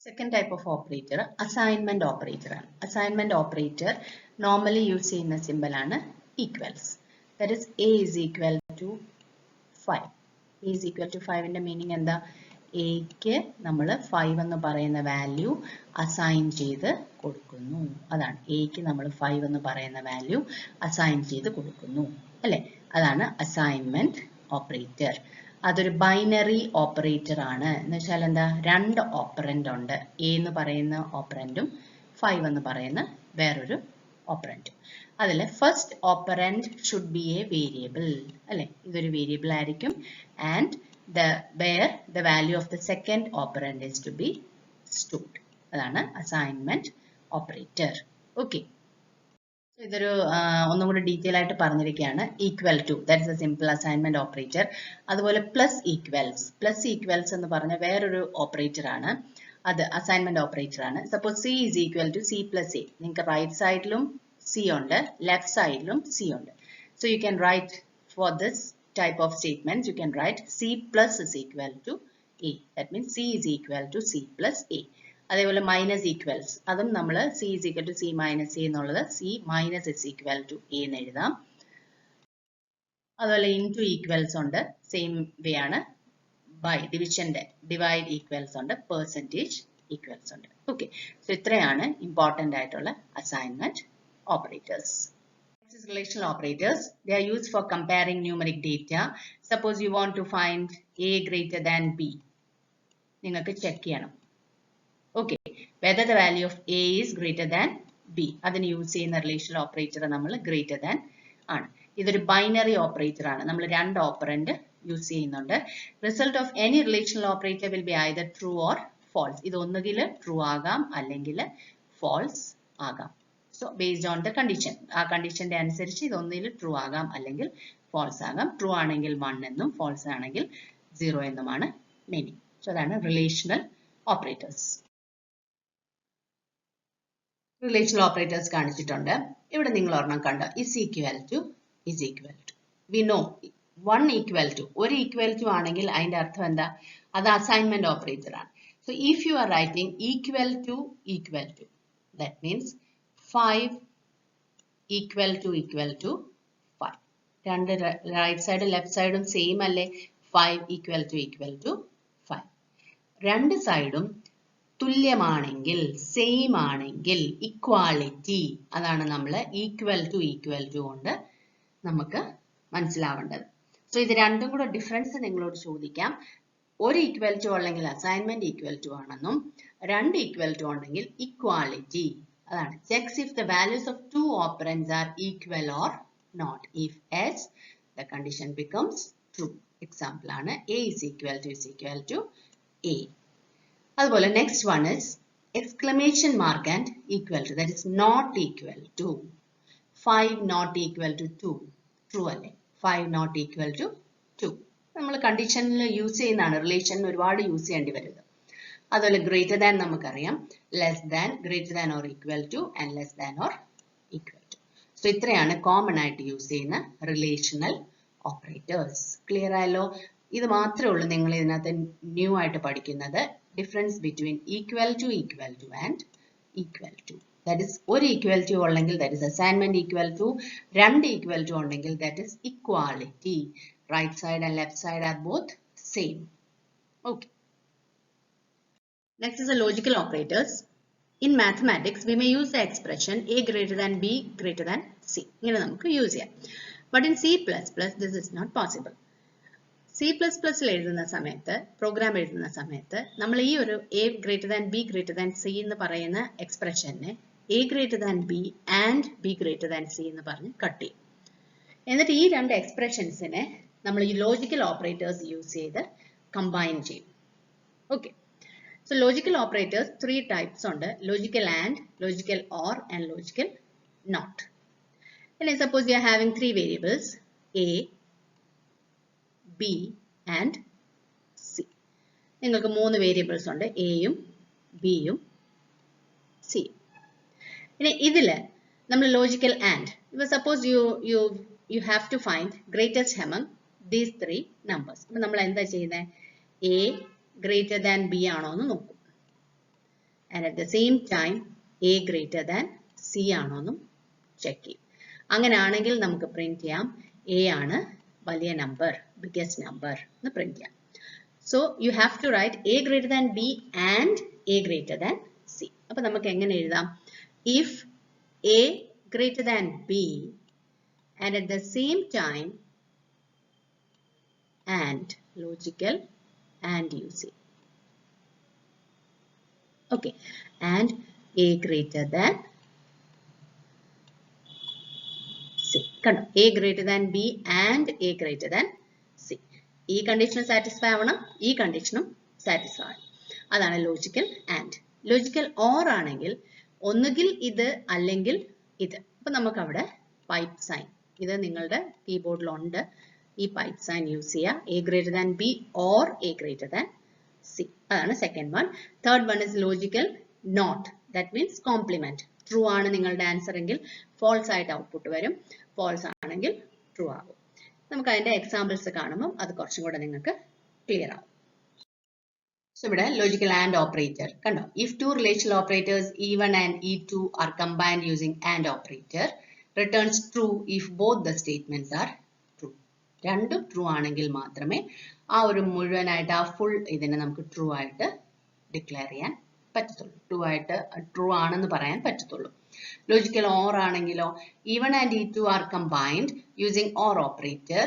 Second type of operator assignment operator ആണ്. അസൈൻമെന്റ് ഓപ്പറേറ്റർ നോർമലി യൂസ് ചെയ്യുന്ന സിമ്പൽ ആണ് equals. That is a is equal to 5. a is equal to 5ന്റെ മീനിങ് എന്താ? എക്ക് നമ്മൾ 5 എന്ന് പറയുന്ന വാല്യൂ അസൈൻ ചെയ്ത് കൊടുക്കുന്നു. അതാണ് എക്ക് നമ്മൾ 5 എന്ന് പറയുന്ന വാല്യൂ അസൈൻ ചെയ്ത് കൊടുക്കുന്നു, അല്ലെ? അതാണ് അസൈൻമെന്റ് ഓപ്പറേറ്റർ. അതൊരു ബൈനറി ഓപ്പറേറ്റർ ആണ്. എന്ന് വെച്ചാൽ എന്താ, രണ്ട് ഓപ്പറൻഡ് ഉണ്ട്. എ എന്ന് പറയുന്ന ഓപ്പറൻഡും 5 എന്ന് പറയുന്ന വേറൊരു ഓപ്പറൻഡും. അതിൽ first operant should be a variable അല്ലെ, ഇതൊരു വേരിയബിൾ ആയിരിക്കും. And where the value of the second operand is to be stored. അതാണ് അസൈൻമെന്റ് ഓപ്പറേറ്റർ. ഓക്കെ, ഇതൊരു ഒന്നും കൂടി ഡീറ്റെയിൽ ആയിട്ട് പറഞ്ഞിരിക്കുകയാണ്. Equal to, that is a simple assignment operator. അതുപോലെ പ്ലസ് ഈക്വൽസ് എന്ന് പറഞ്ഞ വേറൊരു ഓപ്പറേറ്റർ ആണ്. അത് അസൈൻമെന്റ് ഓപ്പറേറ്റർ ആണ്. Suppose C is equal to C plus A. നിങ്ങൾക്ക് റൈറ്റ് സൈഡിലും സി ഉണ്ട്, ലെഫ്റ്റ് സൈഡിലും സി ഉണ്ട്. So you can write for this type of statements, you can write C plus is equal to A. That means C is equal to C plus A. അതേപോലെ മൈനസ് ഈക്വൽസ്, അതും നമ്മൾ C is equal to C minus A എന്നുള്ളത് C minus is equal to A എന്ന് എഴുതാം. അതുപോലെ ഇൻറ്റു ഈക്വൽസ് ഉണ്ട്, സെയിം വേ ആണ്. ബൈ ഡിവിഷൻ്റെ ഡിവൈഡ് ഈക്വൽസ് ഉണ്ട്, പെർസെൻറ്റേജ് ഈക്വൽസ് ഉണ്ട്. ഓക്കെ, സോ ഇത്രയാണ് ഇമ്പോർട്ടൻ്റ് ആയിട്ടുള്ള assignment operators. Relational operators, they are used for comparing numeric data. Suppose you want to find A greater than B. നിങ്ങൾക്ക് ചെക്ക് ചെയ്യണം. Okay, whether the value of A is greater than B. അതിന് യൂസ് ചെയ്യുന്ന റിലേഷണൽ ഓപ്പറേറ്റർ നമ്മൾ greater than ആണ്. ഇതൊരു ബൈനറി ഓപ്പറേറ്റർ ആണ്. നമ്മൾ രണ്ട് ഓപ്പറൻഡ് യൂസ് ചെയ്യുന്നുണ്ട്. Result of any relational operator will be either true or false. ഇത് ഒന്നുകിൽ ട്രൂ ആകാം അല്ലെങ്കിൽ ഫോൾസ് ആകാം. So based on the condition, ആ കണ്ടീഷന്റെ അനുസരിച്ച് ഇത് ഒന്നിൽ ട്രൂ ആകാം അല്ലെങ്കിൽ ഫോൾസ് ആകാം. ട്രൂ ആണെങ്കിൽ 1 എന്നും ഫോൾസ് ആണെങ്കിൽ 0 എന്നുമാണ് മീനിങ്. സോ അതാണ് റിലേഷണൽ ഓപ്പറേറ്റേഴ്സ്. റിലേഷണൽ ഓപ്പറേറ്റേഴ്സ് കാണിച്ചിട്ടുണ്ട്. ഇവിടെ നിങ്ങൾ ഒരെണ്ണം കണ്ടോ, is equal to. We know 1 equal to, ഒരു ഈക്വൽ ടു ആണെങ്കിൽ അതിന്റെ അർത്ഥം എന്താ, അത് അസൈൻമെന്റ് ഓപ്പറേറ്റർ ആണ്. So if you are writing equal to that means 5 equal to 5. രണ്ട് റൈറ്റ് സൈഡും ലെഫ്റ്റ് സൈഡും സെയിം അല്ലേ, 5 equal to 5. രണ്ട് സൈഡും തുല്യമാണെങ്കിൽ, സെയിം ആണെങ്കിൽ, ഇക്വാളിറ്റി, അതാണ് നമ്മൾ ഈക്വൽ ടു കൊണ്ട് നമുക്ക് മനസ്സിലാവേണ്ടത്. സോ ഇത് രണ്ടും കൂടെ ഡിഫറൻസ് നിങ്ങളോട് ചോദിക്കാം. ഒരു ഈക്വൽ ടു ഉണ്ടെങ്കിൽ അസൈൻമെന്റ് ഈക്വൽ ടു ആണെന്നും, രണ്ട് ഈക്വൽ ടു ഉണ്ടെങ്കിൽ ഇക്വാളിറ്റി. അതാണ് checks if the values of two operands are equal or not. If yes, the condition becomes true. Example ആണ് A is equal to A. അതുപോലെ next one is exclamation mark and equal to, that is not equal to. 5 not equal to 2. True അല്ലേ, 5 not equal to 2. നമ്മൾ കണ്ടീഷനിൽ യൂസ് ചെയ്യുന്നതാണ്, റിലേഷനിൽ ഒരുപാട് യൂസ് ചെയ്യേണ്ടി വരുന്നത്. അതുപോലെ ഗ്രേറ്റർ ദാൻ നമുക്കറിയാം, less than, greater than or equal to and less than or equal to. So ഇത്രയാണ് കോമൺ ആയിട്ട് യൂസ് ചെയ്യുന്ന റിലേഷണൽ ഓപ്പറേറ്റേഴ്സ്. ക്ലിയർ ആയല്ലോ? ഇത് മാത്രമേ ഉള്ളൂ നിങ്ങൾ ഇതിനകത്ത് ന്യൂ ആയിട്ട് പഠിക്കുന്നത്. Difference between equal to and equal to. That is ഒരു ഈക്വൽ ടു ഉണ്ടെങ്കിൽ that is assignment equal to, രണ്ട് ഈക്വൽ ടു ഉണ്ടെങ്കിൽ that is equality. Right side and left side are both same. Okay. Next is the logical operators. In mathematics, we may use the expression A greater than B greater than C. ഇങ്ങനെ നമുക്ക് യൂസ് ചെയ്യാം. But in C++, this is not possible. C++ൽ എഴുതുന്ന സമയത്ത്, പ്രോഗ്രാം എഴുതുന്ന സമയത്ത് നമ്മൾ ഈ ഒരു A greater than B greater than C എന്ന് പറയുന്ന എക്സ്പ്രഷനെ A greater than B and B greater than C എന്ന് പറഞ്ഞ് കട്ട് ചെയ്യും. എന്നിട്ട് ഈ രണ്ട് എക്സ്പ്രഷൻസിനെ നമ്മൾ ഈ ലോജിക്കൽ ഓപ്പറേറ്റേഴ്സ് യൂസ് ചെയ്ത് കമ്പൈൻ ചെയ്യും. Okay. So logical operators, 3 types ഉണ്ട്. Logical and, logical or and logical not. And suppose you are having 3 variables A, B and C. നിങ്ങൾക്ക് 3 variables ഉണ്ട്, A യും B യും C. ഇനി ഇതില് നമ്മൾ logical and, suppose you have to find greatest among these 3 numbers. അപ്പോൾ നമ്മൾ എന്താ ചെയ്യുന്നത്, A greater than B ആണോ എന്ന് നോക്കും. And at the same time A greater than C ആണോ എന്നും ചെക്ക് ചെയ്യും. അങ്ങനെ ആണെങ്കിൽ നമുക്ക് പ്രിന്റ് ചെയ്യാം A ആണ് വലിയ നമ്പർ, ബിഗ്ഗസ്റ്റ് നമ്പർ എന്ന് പ്രിന്റ് ചെയ്യാം. So you have to write A greater than B and A greater than C. അപ്പോൾ നമുക്ക് എങ്ങനെ എഴുതാം, if A greater than B and at the same time and logical AND using. Okay, and A greater than C. കണ്ടോ, A greater than B and A greater than C. ഈ കണ്ടീഷനും സാറ്റിസ്ഫൈ ആവണം, ഈ കണ്ടീഷനും സാറ്റിസ്ഫൈ ആവണം. അതാണ് ലോജിക്കൽ ആൻഡ്. ലോജിക്കൽ ഓർ ആണെങ്കിൽ ഒന്നുകിൽ ഇത് അല്ലെങ്കിൽ ഇത്. അപ്പൊ നമുക്ക് അവിടെ പൈപ്പ് സൈൻ, ഇത് നിങ്ങളുടെ കീബോർഡിലുണ്ട്, ഈ പൈപ്പ് സൈൻ യൂസ് ചെയ്യുക. A greater than B or A greater than C. അതാണ് second one. Third one is logical not. That means complement. True ആണ് നിങ്ങളുടെ ആൻസർ എങ്കിൽ ഫോൾസ് ആയിട്ട് ഔട്ട്പുട്ട് വരും, ഫോൾസ് ആണെങ്കിൽ ട്രൂ ആകും. നമുക്ക് അതിന്റെ എക്സാമ്പിൾസ് കാണുമ്പോൾ അത് കുറച്ചും കൂടെ നിങ്ങൾക്ക് ക്ലിയർ ആവും. സോ ഇവിടെ ലോജിക്കൽ ആൻഡ് ഓപ്പറേറ്റർ കണ്ടോ. If to relational operators E1 and E2 are combined using AND operator, returns true if both the statements are true. രണ്ടും ട്രൂ ആണെങ്കിൽ മാത്രമേ ആ ഒരു മുഴുവനായിട്ട് ആ ഫുൾ ഇതിനെ നമുക്ക് ട്രൂ ആയിട്ട് ഡിക്ലെയർ ചെയ്യാൻ പറ്റത്തുള്ളൂ, ട്രൂ ആണെന്ന് പറയാൻ പറ്റത്തുള്ളൂ. ലോജിക്കൽ ഓർ ആണെങ്കിലോ E1 and E2 are combined using OR operator,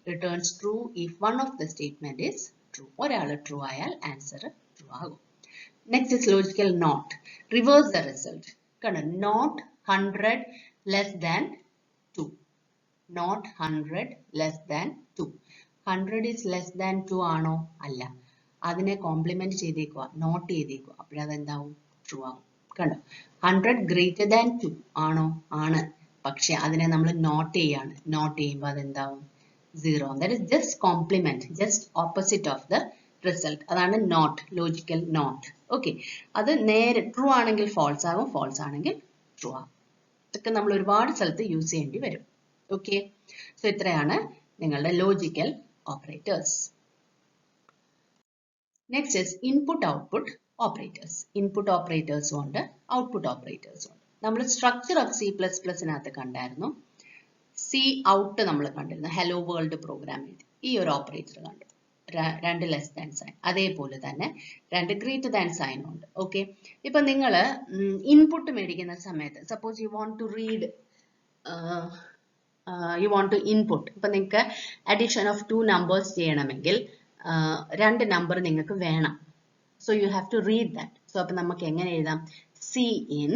returns true if one of the statement is true. ഒരാൾ ട്രൂ ആയാൽ ആൻസർ ട്രൂ ആകും. Next is logical not. Reverse the result. കണ്ടോ, not 100 less than 2. Not 100 less than 2. 100 is less than 2 ആണോ? അല്ല. അതിനെ കോംപ്ലിമെന്റ് ചെയ്തേക്കുക, നോട്ട് ചെയ്തേക്കുക. അപ്പോഴതെന്താവും? ട്രൂ ആവും. കണ്ടോ, 100 greater than 2 ആണോ? ആണ്. പക്ഷെ അതിനെ നമ്മൾ നോട്ട് ചെയ്യാണ്. നോട്ട് ചെയ്യുമ്പോൾ അതെന്താവും? 0. That is just complement, just opposite of the result. അതാണ് നോട്ട്, ലോജിക്കൽ നോട്ട്. ഓക്കെ, അത് നേരെ ട്രൂ ആണെങ്കിൽ ഫോൾസ് ആകും, ഫോൾസ് ആണെങ്കിൽ ട്രൂ ആകും. ഇതൊക്കെ നമ്മൾ ഒരുപാട് സ്ഥലത്ത് യൂസ് ചെയ്യേണ്ടി വരും. ഓക്കെ, സോ ഇത്രയാണ് നിങ്ങളുടെ logical operators. Next is input output operators. Input ഓപ്പറേറ്റേഴ്സും ഉണ്ട്, ഔട്ട്പുട്ട് ഓപ്പറേറ്റേഴ്സും ഉണ്ട്. നമ്മൾ സ്ട്രക്ചർ ഓഫ് C++നകത്ത് കണ്ടായിരുന്നു. സി ഔട്ട് നമ്മൾ കണ്ടിരുന്നു, ഹലോ വേൾഡ് പ്രോഗ്രാം എഴുതി. ഈ ഒരു ഓപ്പറേറ്റർ കണ്ടു, രണ്ട് ലെസ് ദാൻ സൈൻ, അതേപോലെ തന്നെ രണ്ട് ഗ്രേറ്റർ ദാൻ സൈനും ഉണ്ട്. ഓക്കെ, ഇപ്പൊ നിങ്ങൾ ഇൻപുട്ട് മേടിക്കുന്ന സമയത്ത് suppose you want to read, you want to input, ഇപ്പൊ നിങ്ങൾക്ക് അഡീഷൻ ഓഫ് 2 നമ്പേഴ്സ് ചെയ്യണമെങ്കിൽ 2 നമ്പർ നിങ്ങൾക്ക് വേണം. So you have to read that. So അപ്പൊ നമുക്ക് എങ്ങനെ എഴുതാം? സി ഇൻ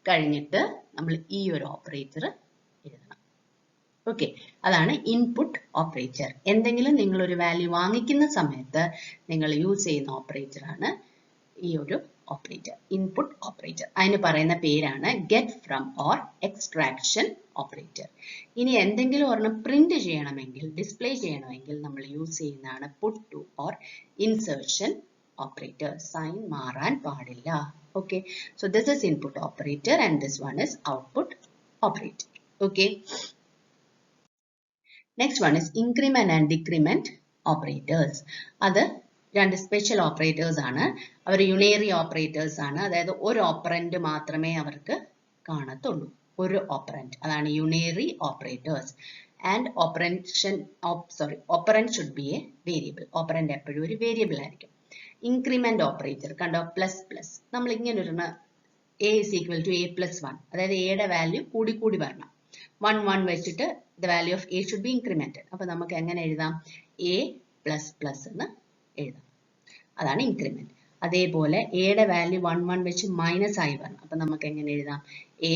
കഴിഞ്ഞിട്ട് നമ്മൾ ഈ ഒരു ഓപ്പറേറ്റർ എഴുതണം. ഓക്കെ, അതാണ് ഇൻപുട്ട് ഓപ്പറേറ്റർ. എന്തെങ്കിലും നിങ്ങൾ ഒരു വാല്യൂ വാങ്ങിക്കുന്ന സമയത്ത് നിങ്ങൾ യൂസ് ചെയ്യുന്ന ഓപ്പറേറ്റർ ആണ് ഈ ഒരു ഓപ്പറേറ്റർ, ഇൻപുട്ട് ഓപ്പറേറ്റർ. അതിന് പറയുന്ന പേരാണ് get from or extraction operator. ഇനി എന്തെങ്കിലും ഒരെണ്ണം പ്രിന്റ് ചെയ്യണമെങ്കിൽ, ഡിസ്പ്ലേ ചെയ്യണമെങ്കിൽ നമ്മൾ യൂസ് ചെയ്യുന്നതാണ് put to or insertion operator. Sign മാറാൻ പാടില്ല. Okay, so this is input operator and this one is output operator. Okay, next one is increment and decrement operators. അത് രണ്ട് സ്പെഷ്യൽ ഓപ്പറേറ്റേഴ്സ് ആണ്. അവർ യുണേറി ഓപ്പറേറ്റേഴ്സ് ആണ്. അതായത് ഒരു ഓപ്പറന്റ് മാത്രമേ അവർക്ക് കാണത്തുള്ളൂ, ഒരു ഓപ്പറന്റ്. അതാണ് unary operators. And operand should be a variable. Operand എപ്പോഴും ഒരു വേരിയബിൾ ആയിരിക്കും. ഇൻക്രിമെന്റ് ഓപ്പറേറ്റർ കണ്ടോ, പ്ലസ് പ്ലസ്. നമ്മൾ ഇങ്ങനെ ഒരു A is equal to A plus 1. അതായത് എയുടെ വാല്യൂ കൂടി കൂടി വരണം. 1 1 വെച്ചിട്ട് the value of A should be incremented. അപ്പൊ നമുക്ക് എങ്ങനെ എഴുതാം? A plus plus എന്ന് എഴുതാം. അതാണ് ഇൻക്രിമെന്റ്. അതേപോലെ എയുടെ വാല്യൂ 1 1 വെച്ച് മൈനസ് ആയി വരണം. അപ്പൊ നമുക്ക് എങ്ങനെ എഴുതാം? A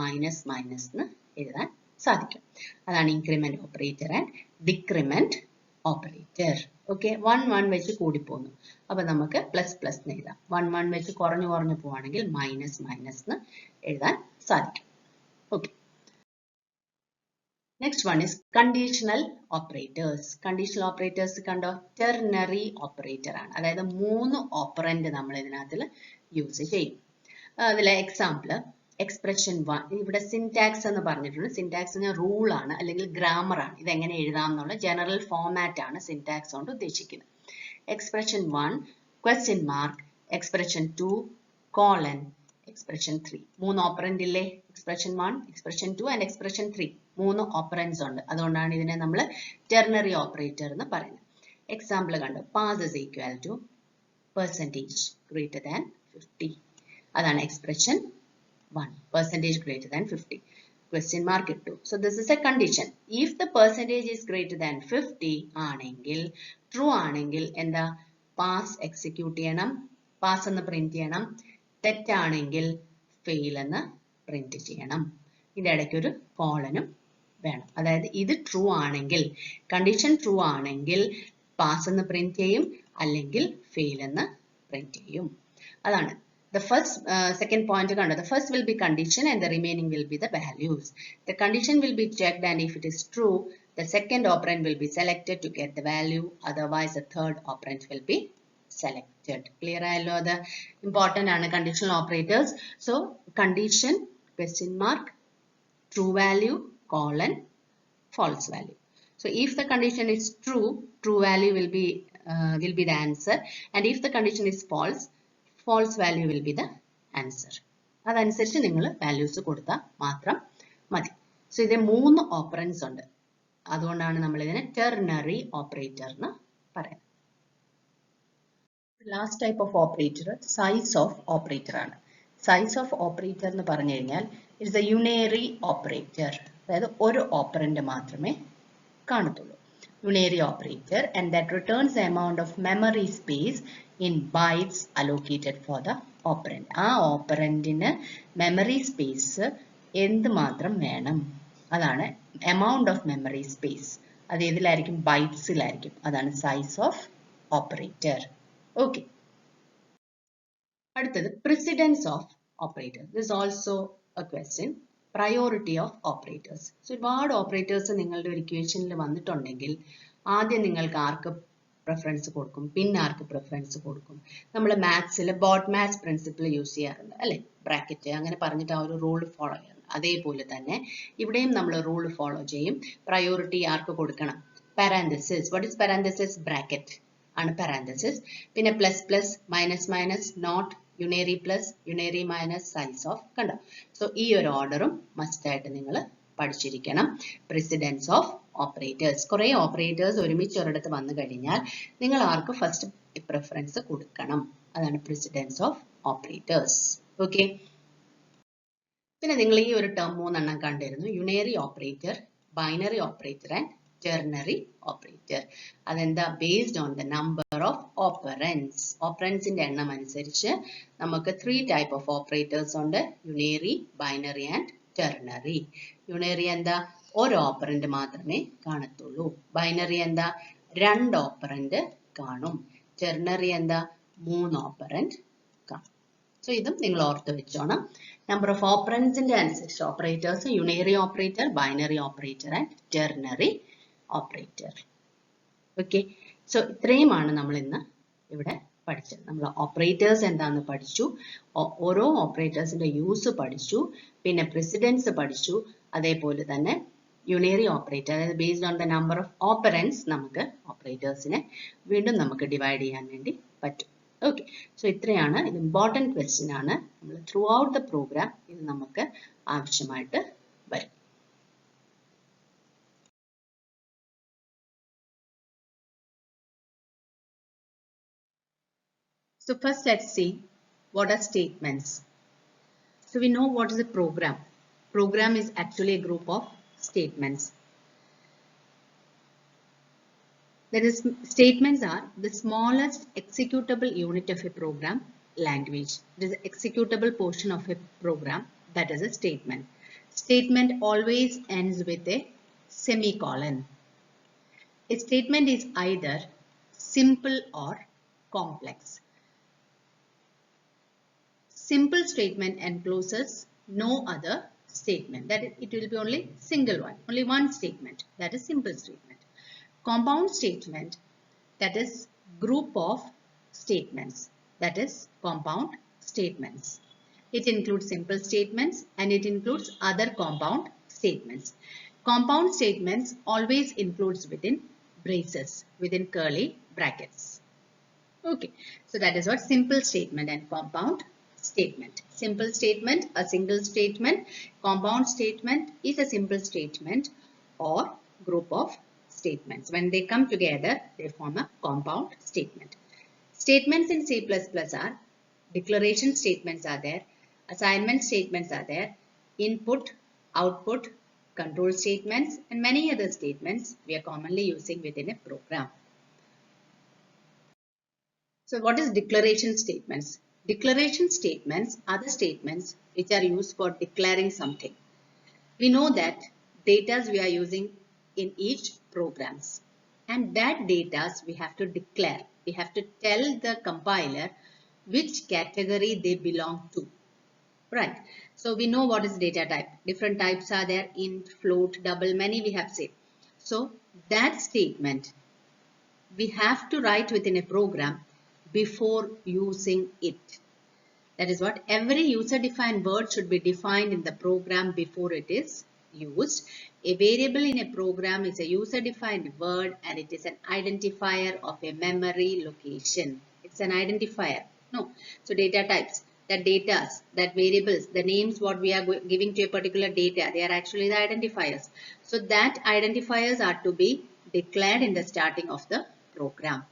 മൈനസ് മൈനസ് എന്ന് എഴുതാൻ സാധിക്കും. അതാണ് increment operator and decrement operator. Okay, 1 1 വെച്ച് കൂടി പോകുന്നു, അപ്പൊ നമുക്ക് പ്ലസ് പ്ലസ് എന്ന് എഴുതാം. 1 1 വെച്ച് കുറഞ്ഞു കുറഞ്ഞു പോവാണെങ്കിൽ മൈനസ് മൈനസ് എന്ന് എഴുതാൻ സാധിക്കും. Okay, next one is conditional operators. Conditional operators കണ്ടോ, ടെർണറി ഓപ്പറേറ്റർ ആണ്. അതായത് 3 ഓപ്പറന്റ് നമ്മൾ ഇതിനകത്തിൽ യൂസ് ചെയ്യും. അതിലെ എക്സാമ്പിൾ എക്സ്പ്രഷൻ 1. ഇവിടെ സിൻടാക്സ് എന്ന് പറഞ്ഞിട്ടുണ്ട്. സിൻടാക്സ് റൂൾ ആണ് അല്ലെങ്കിൽ ഗ്രാമർ ആണ്. ഇതെങ്ങനെ എഴുതാം എന്നുള്ള ജനറൽ ഫോമാറ്റ് ആണ് സിൻടാക്സ് കൊണ്ട് ഉദ്ദേശിക്കുന്നത്. Expression 1 question mark, expression 2 colon, expression 3. 3 operand ഇല്ലേ? Expression 1, expression 2 and expression 3. 3 operands ഉണ്ട്. അതുകൊണ്ടാണ് ഇതിനെ നമ്മൾ ടെർണറി ഓപ്പറേറ്റർ എന്ന് പറയുന്നത്. എക്സാമ്പിൾ കണ്ടു, pass is equal two percentage greater than 50. അതാണ് expression 1, percentage greater than 50. question mark ittu. So this is a condition. If the percentage is greater than 50 ആണെങ്കിൽ true ആണെങ്കിൽ എന്താ pass execute ചെയ്യണം, pass എന്ന് print ചെയ്യണം. തെറ്റാണെങ്കിൽ fail എന്ന് print ചെയ്യണം. ഇതിന്റെ ഇടയ്ക്ക് ഒരു കോളനും വേണം. അതായത് ഇത് true ആണെങ്കിൽ, condition true ആണെങ്കിൽ pass എന്ന് print ചെയ്യും, അല്ലെങ്കിൽ fail എന്ന് print ചെയ്യും. അതാണ് the first second point കണ്ടോ. The first will be condition and the remaining will be the values. The condition will be checked and if it is true, the second operand will be selected to get the value. Otherwise, the third operand will be selected. Clear ആയല്ലോ? അത് important ആണ് conditional operators. So condition, question mark, true value, colon, false value. So if the condition is true, true value will be the answer, and if the condition is false, false value will be the answer. അതനുസരിച്ച് നിങ്ങൾ വാല്യൂസ് കൊടുത്താൽ മാത്രം മതി. സോ ഇത് 3 ഓപ്പറൻസ് ഉണ്ട്. അതുകൊണ്ടാണ് നമ്മൾ ഇതിനെ ടെർണറി ഓപ്പറേറ്റർ എന്ന് പറയുന്നത്. Last type of operator size of operator ആണ്. സൈസ് ഓഫ് ഓപ്പറേറ്റർ എന്ന് പറഞ്ഞു കഴിഞ്ഞാൽ ഇറ്റ്സ് എ യുണേറി ഓപ്പറേറ്റർ. അതായത് ഒരു ഓപ്പറന്റ് മാത്രമേ കാണത്തുള്ളൂ. Unary operator, and that returns the amount of memory space in bytes allocated for the operand. ആ ഓപ്പറൻഡിന് മെമ്മറി സ്പേസ് എന്ത് മാത്രം വേണം, അതാണ് amount of memory space. അത് ഏതിലായിരിക്കും? ബൈറ്റ്സിലായിരിക്കും. അതാണ് സൈസ് ഓഫ് ഓപ്പറേറ്റർ. ഓക്കെ. അടുത്തത് precedence of operator. This is also a question. Priority of operators. So ഒരുപാട് ഓപ്പറേറ്റേഴ്സ് നിങ്ങളുടെ ഒരു ഇക്വേഷനിൽ വന്നിട്ടുണ്ടെങ്കിൽ ആദ്യം നിങ്ങൾക്ക് ആർക്ക് പ്രിഫറൻസ് കൊടുക്കും, പിന്നെ ആർക്ക് പ്രിഫറൻസ് കൊടുക്കും. നമ്മൾ മാത്സിൽ ബോട്ട് മാച്ച് പ്രിൻസിപ്പിൾ യൂസ് ചെയ്യാറുണ്ട് അല്ലെ, ബ്രാക്കറ്റ് അങ്ങനെ പറഞ്ഞിട്ട് ആ ഒരു റൂൾ ഫോളോ ചെയ്യാറുണ്ട്. അതേപോലെ തന്നെ ഇവിടെയും നമ്മൾ റൂൾ ഫോളോ ചെയ്യും. പ്രയോറിറ്റി ആർക്ക് കൊടുക്കണം? Parenthesis. What is parenthesis? Bracket ആണ് പാരാന്തസിസ്. പിന്നെ plus plus, minus minus, not, unary plus, unary minus, size of. കണ്ടോ? സോ ഈ ഒരു ഓർഡറും മസ്റ്റ് ആയിട്ട് നിങ്ങൾ പഠിച്ചിരിക്കണം. Precedence of operators. കുറെ ഓപ്പറേറ്റേഴ്സ് ഒരുമിച്ച് ഒരിടത്ത് വന്നു കഴിഞ്ഞാൽ നിങ്ങൾ ആർക്ക് ഫസ്റ്റ് പ്രിഫറൻസ് കൊടുക്കണം, അതാണ് പ്രിസിഡൻസ് ഓഫ് ഓപ്പറേറ്റേഴ്സ്. ഓക്കെ. പിന്നെ നിങ്ങൾ ഈ ഒരു ടേം 3 എണ്ണം കണ്ടിരുന്നു. Unary operator, binary operator and ternary operator. അതെന്താ? based on the number of operands. ഓപ്പറൻസിന്റെ എണ്ണം അനുസരിച്ച് നമുക്ക് 3 type of operators ഉണ്ട്. Unary, binary and ternary. Unary എന്താ? ഒരു ഓപ്പറന്റ് മാത്രമേ കാണത്തുള്ളൂ. ബൈനറി എന്താ? 2 ഓപ്പറന്റ് കാണും. ടെർണറി എന്താ? 3 ഓപ്പറന്റ് കാണും. സോ ഇതും നിങ്ങൾ ഓർത്ത് വെച്ചോണം. നമ്പർ ഓഫ് ഓപ്പറൻസിന്റെ അനുസരിച്ച് operators unary operator, binary operator and ternary operator. Okay. So ഇത്രയുമാണ് നമ്മൾ ഇന്ന് ഇവിടെ പഠിച്ചത്. നമ്മൾ ഓപ്പറേറ്റേഴ്സ് എന്താണെന്ന് പഠിച്ചു, ഓരോ ഓപ്പറേറ്റേഴ്സിന്റെ യൂസ് പഠിച്ചു, പിന്നെ പ്രിസിഡൻസ് പഠിച്ചു, അതേപോലെ തന്നെ യുണേറി ഓപ്പറേറ്റർ, അതായത് based on the number of operands നമുക്ക് ഓപ്പറേറ്റേഴ്സിനെ വീണ്ടും നമുക്ക് ഡിവൈഡ് ചെയ്യാൻ വേണ്ടി പറ്റും. ഓക്കെ. സോ ഇത്രയാണ്. ഇത് ഇമ്പോർട്ടൻറ്റ് ക്വസ്റ്റ്യൻ ആണ്. നമ്മൾ ത്രൂ ഔട്ട് ദ പ്രോഗ്രാം ഇത് നമുക്ക് ആവശ്യമായിട്ട് വരും. So first let's see what are statements. So we know what is a program. Program is actually a group of statements. That is, statements are the smallest executable unit of a program language. It is the executable portion of a program, that is a statement. Statement always ends with a semicolon. A statement is either simple or complex. Simple statement encloses no other statement. That is, it will be only single one, only one statement. That is simple statement. Compound statement, that is group of statements. That is compound statements. It includes simple statements and it includes other compound statements. Compound statements always includes within braces, within curly brackets. Okay, so that is what simple statement and compound statement. Simple statement, a single statement. Compound statement is a simple statement or group of statements. When they come together, they form a compound statement. Statements in C++ are declaration statements are there, assignment statements are there, input, output, control statements, and many other statements we are commonly using within a program. So what is declaration statements? Declaration statements are the statements which are used for declaring something. We know that data we are using in each programs, and that data we have to declare. We have to tell the compiler which category they belong to. Right. So we know what is data type. Different types are there: int, float, double, many we have said. So that statement we have to write within a program before using it. That is what every user-defined word should be defined in the program before it is used. A variable in a program is a user-defined word, and it is an identifier of a memory location. It's an identifier. No. So data types, the data, that variables, the names what we are giving to a particular data, they are actually the identifiers. So that identifiers are to be declared in the starting of the program.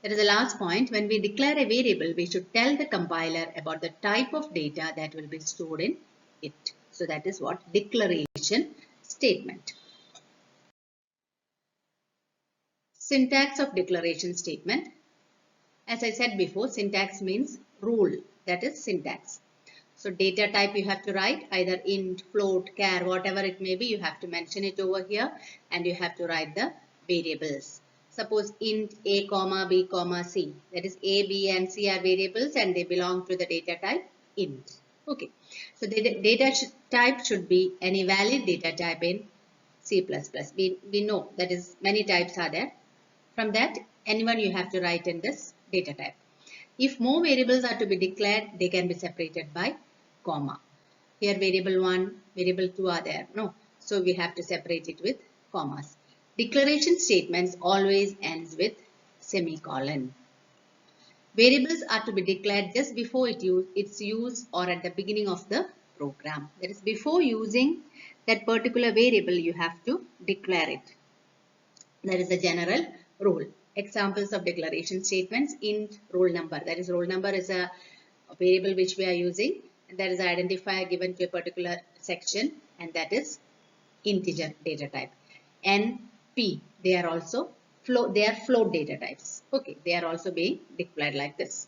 That is the last point. When we declare a variable, we should tell the compiler about the type of data that will be stored in it. So that is what declaration statement. Syntax of declaration statement. As I said before, syntax means rule. That is syntax. So data type you have to write either int, float, char, whatever it may be. You have to mention it over here, and you have to write the variables. Suppose int a comma b comma c, that is a, b and c are variables and they belong to the data type int. Okay, so the data type should be any valid data type in C++. We know that is many types are there. From that, anyone you have to write in this data type. If more variables are to be declared, they can be separated by comma. Here variable 1, variable 2 are there. No, so we have to separate it with commas. Declaration statements always ends with semicolon. Variables are to be declared just before its use or at the beginning of the program. That is, before using that particular variable, you have to declare it. That is the general rule. Examples of declaration statements: int roll number. That is, roll number is a variable which we are using, and that is an identifier given to a particular section, and that is integer data type. N, P, they are also float data types. Okay, they are also being declared like this.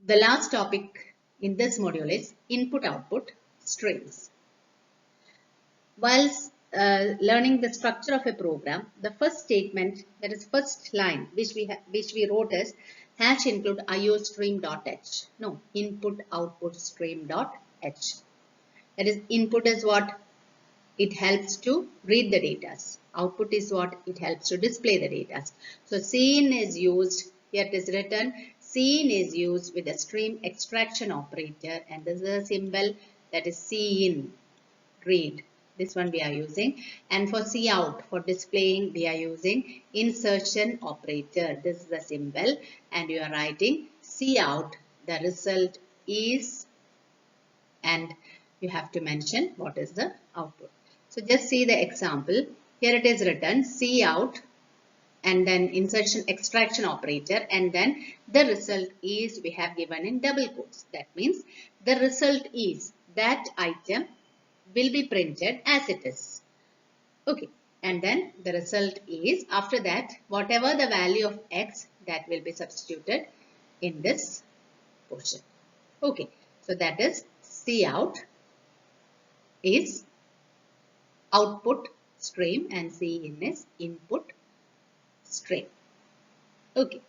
The last topic in this module is input-output streams. While learning the structure of a program, the first statement, that is first line, which we wrote as hash include iostream.h. No, input-output stream.h. That is, input is what it helps to read the data. Output is what it helps to display the data. So scene is used, here it is written, scene is used with a stream extraction operator, and this is a symbol that is scene, read. This one we are using. And for cout, for displaying, we are using insertion operator. This is the symbol, and you are writing cout, the result is, and you have to mention what is the output. So just see the example. Here it is written cout and then insertion extraction operator, and then the result is we have given in double quotes. That means the result is that item will be printed as it is. Okay, and then the result is, after that, whatever the value of x, that will be substituted in this portion. Okay, so that is cout is output stream and cin is input stream. Okay.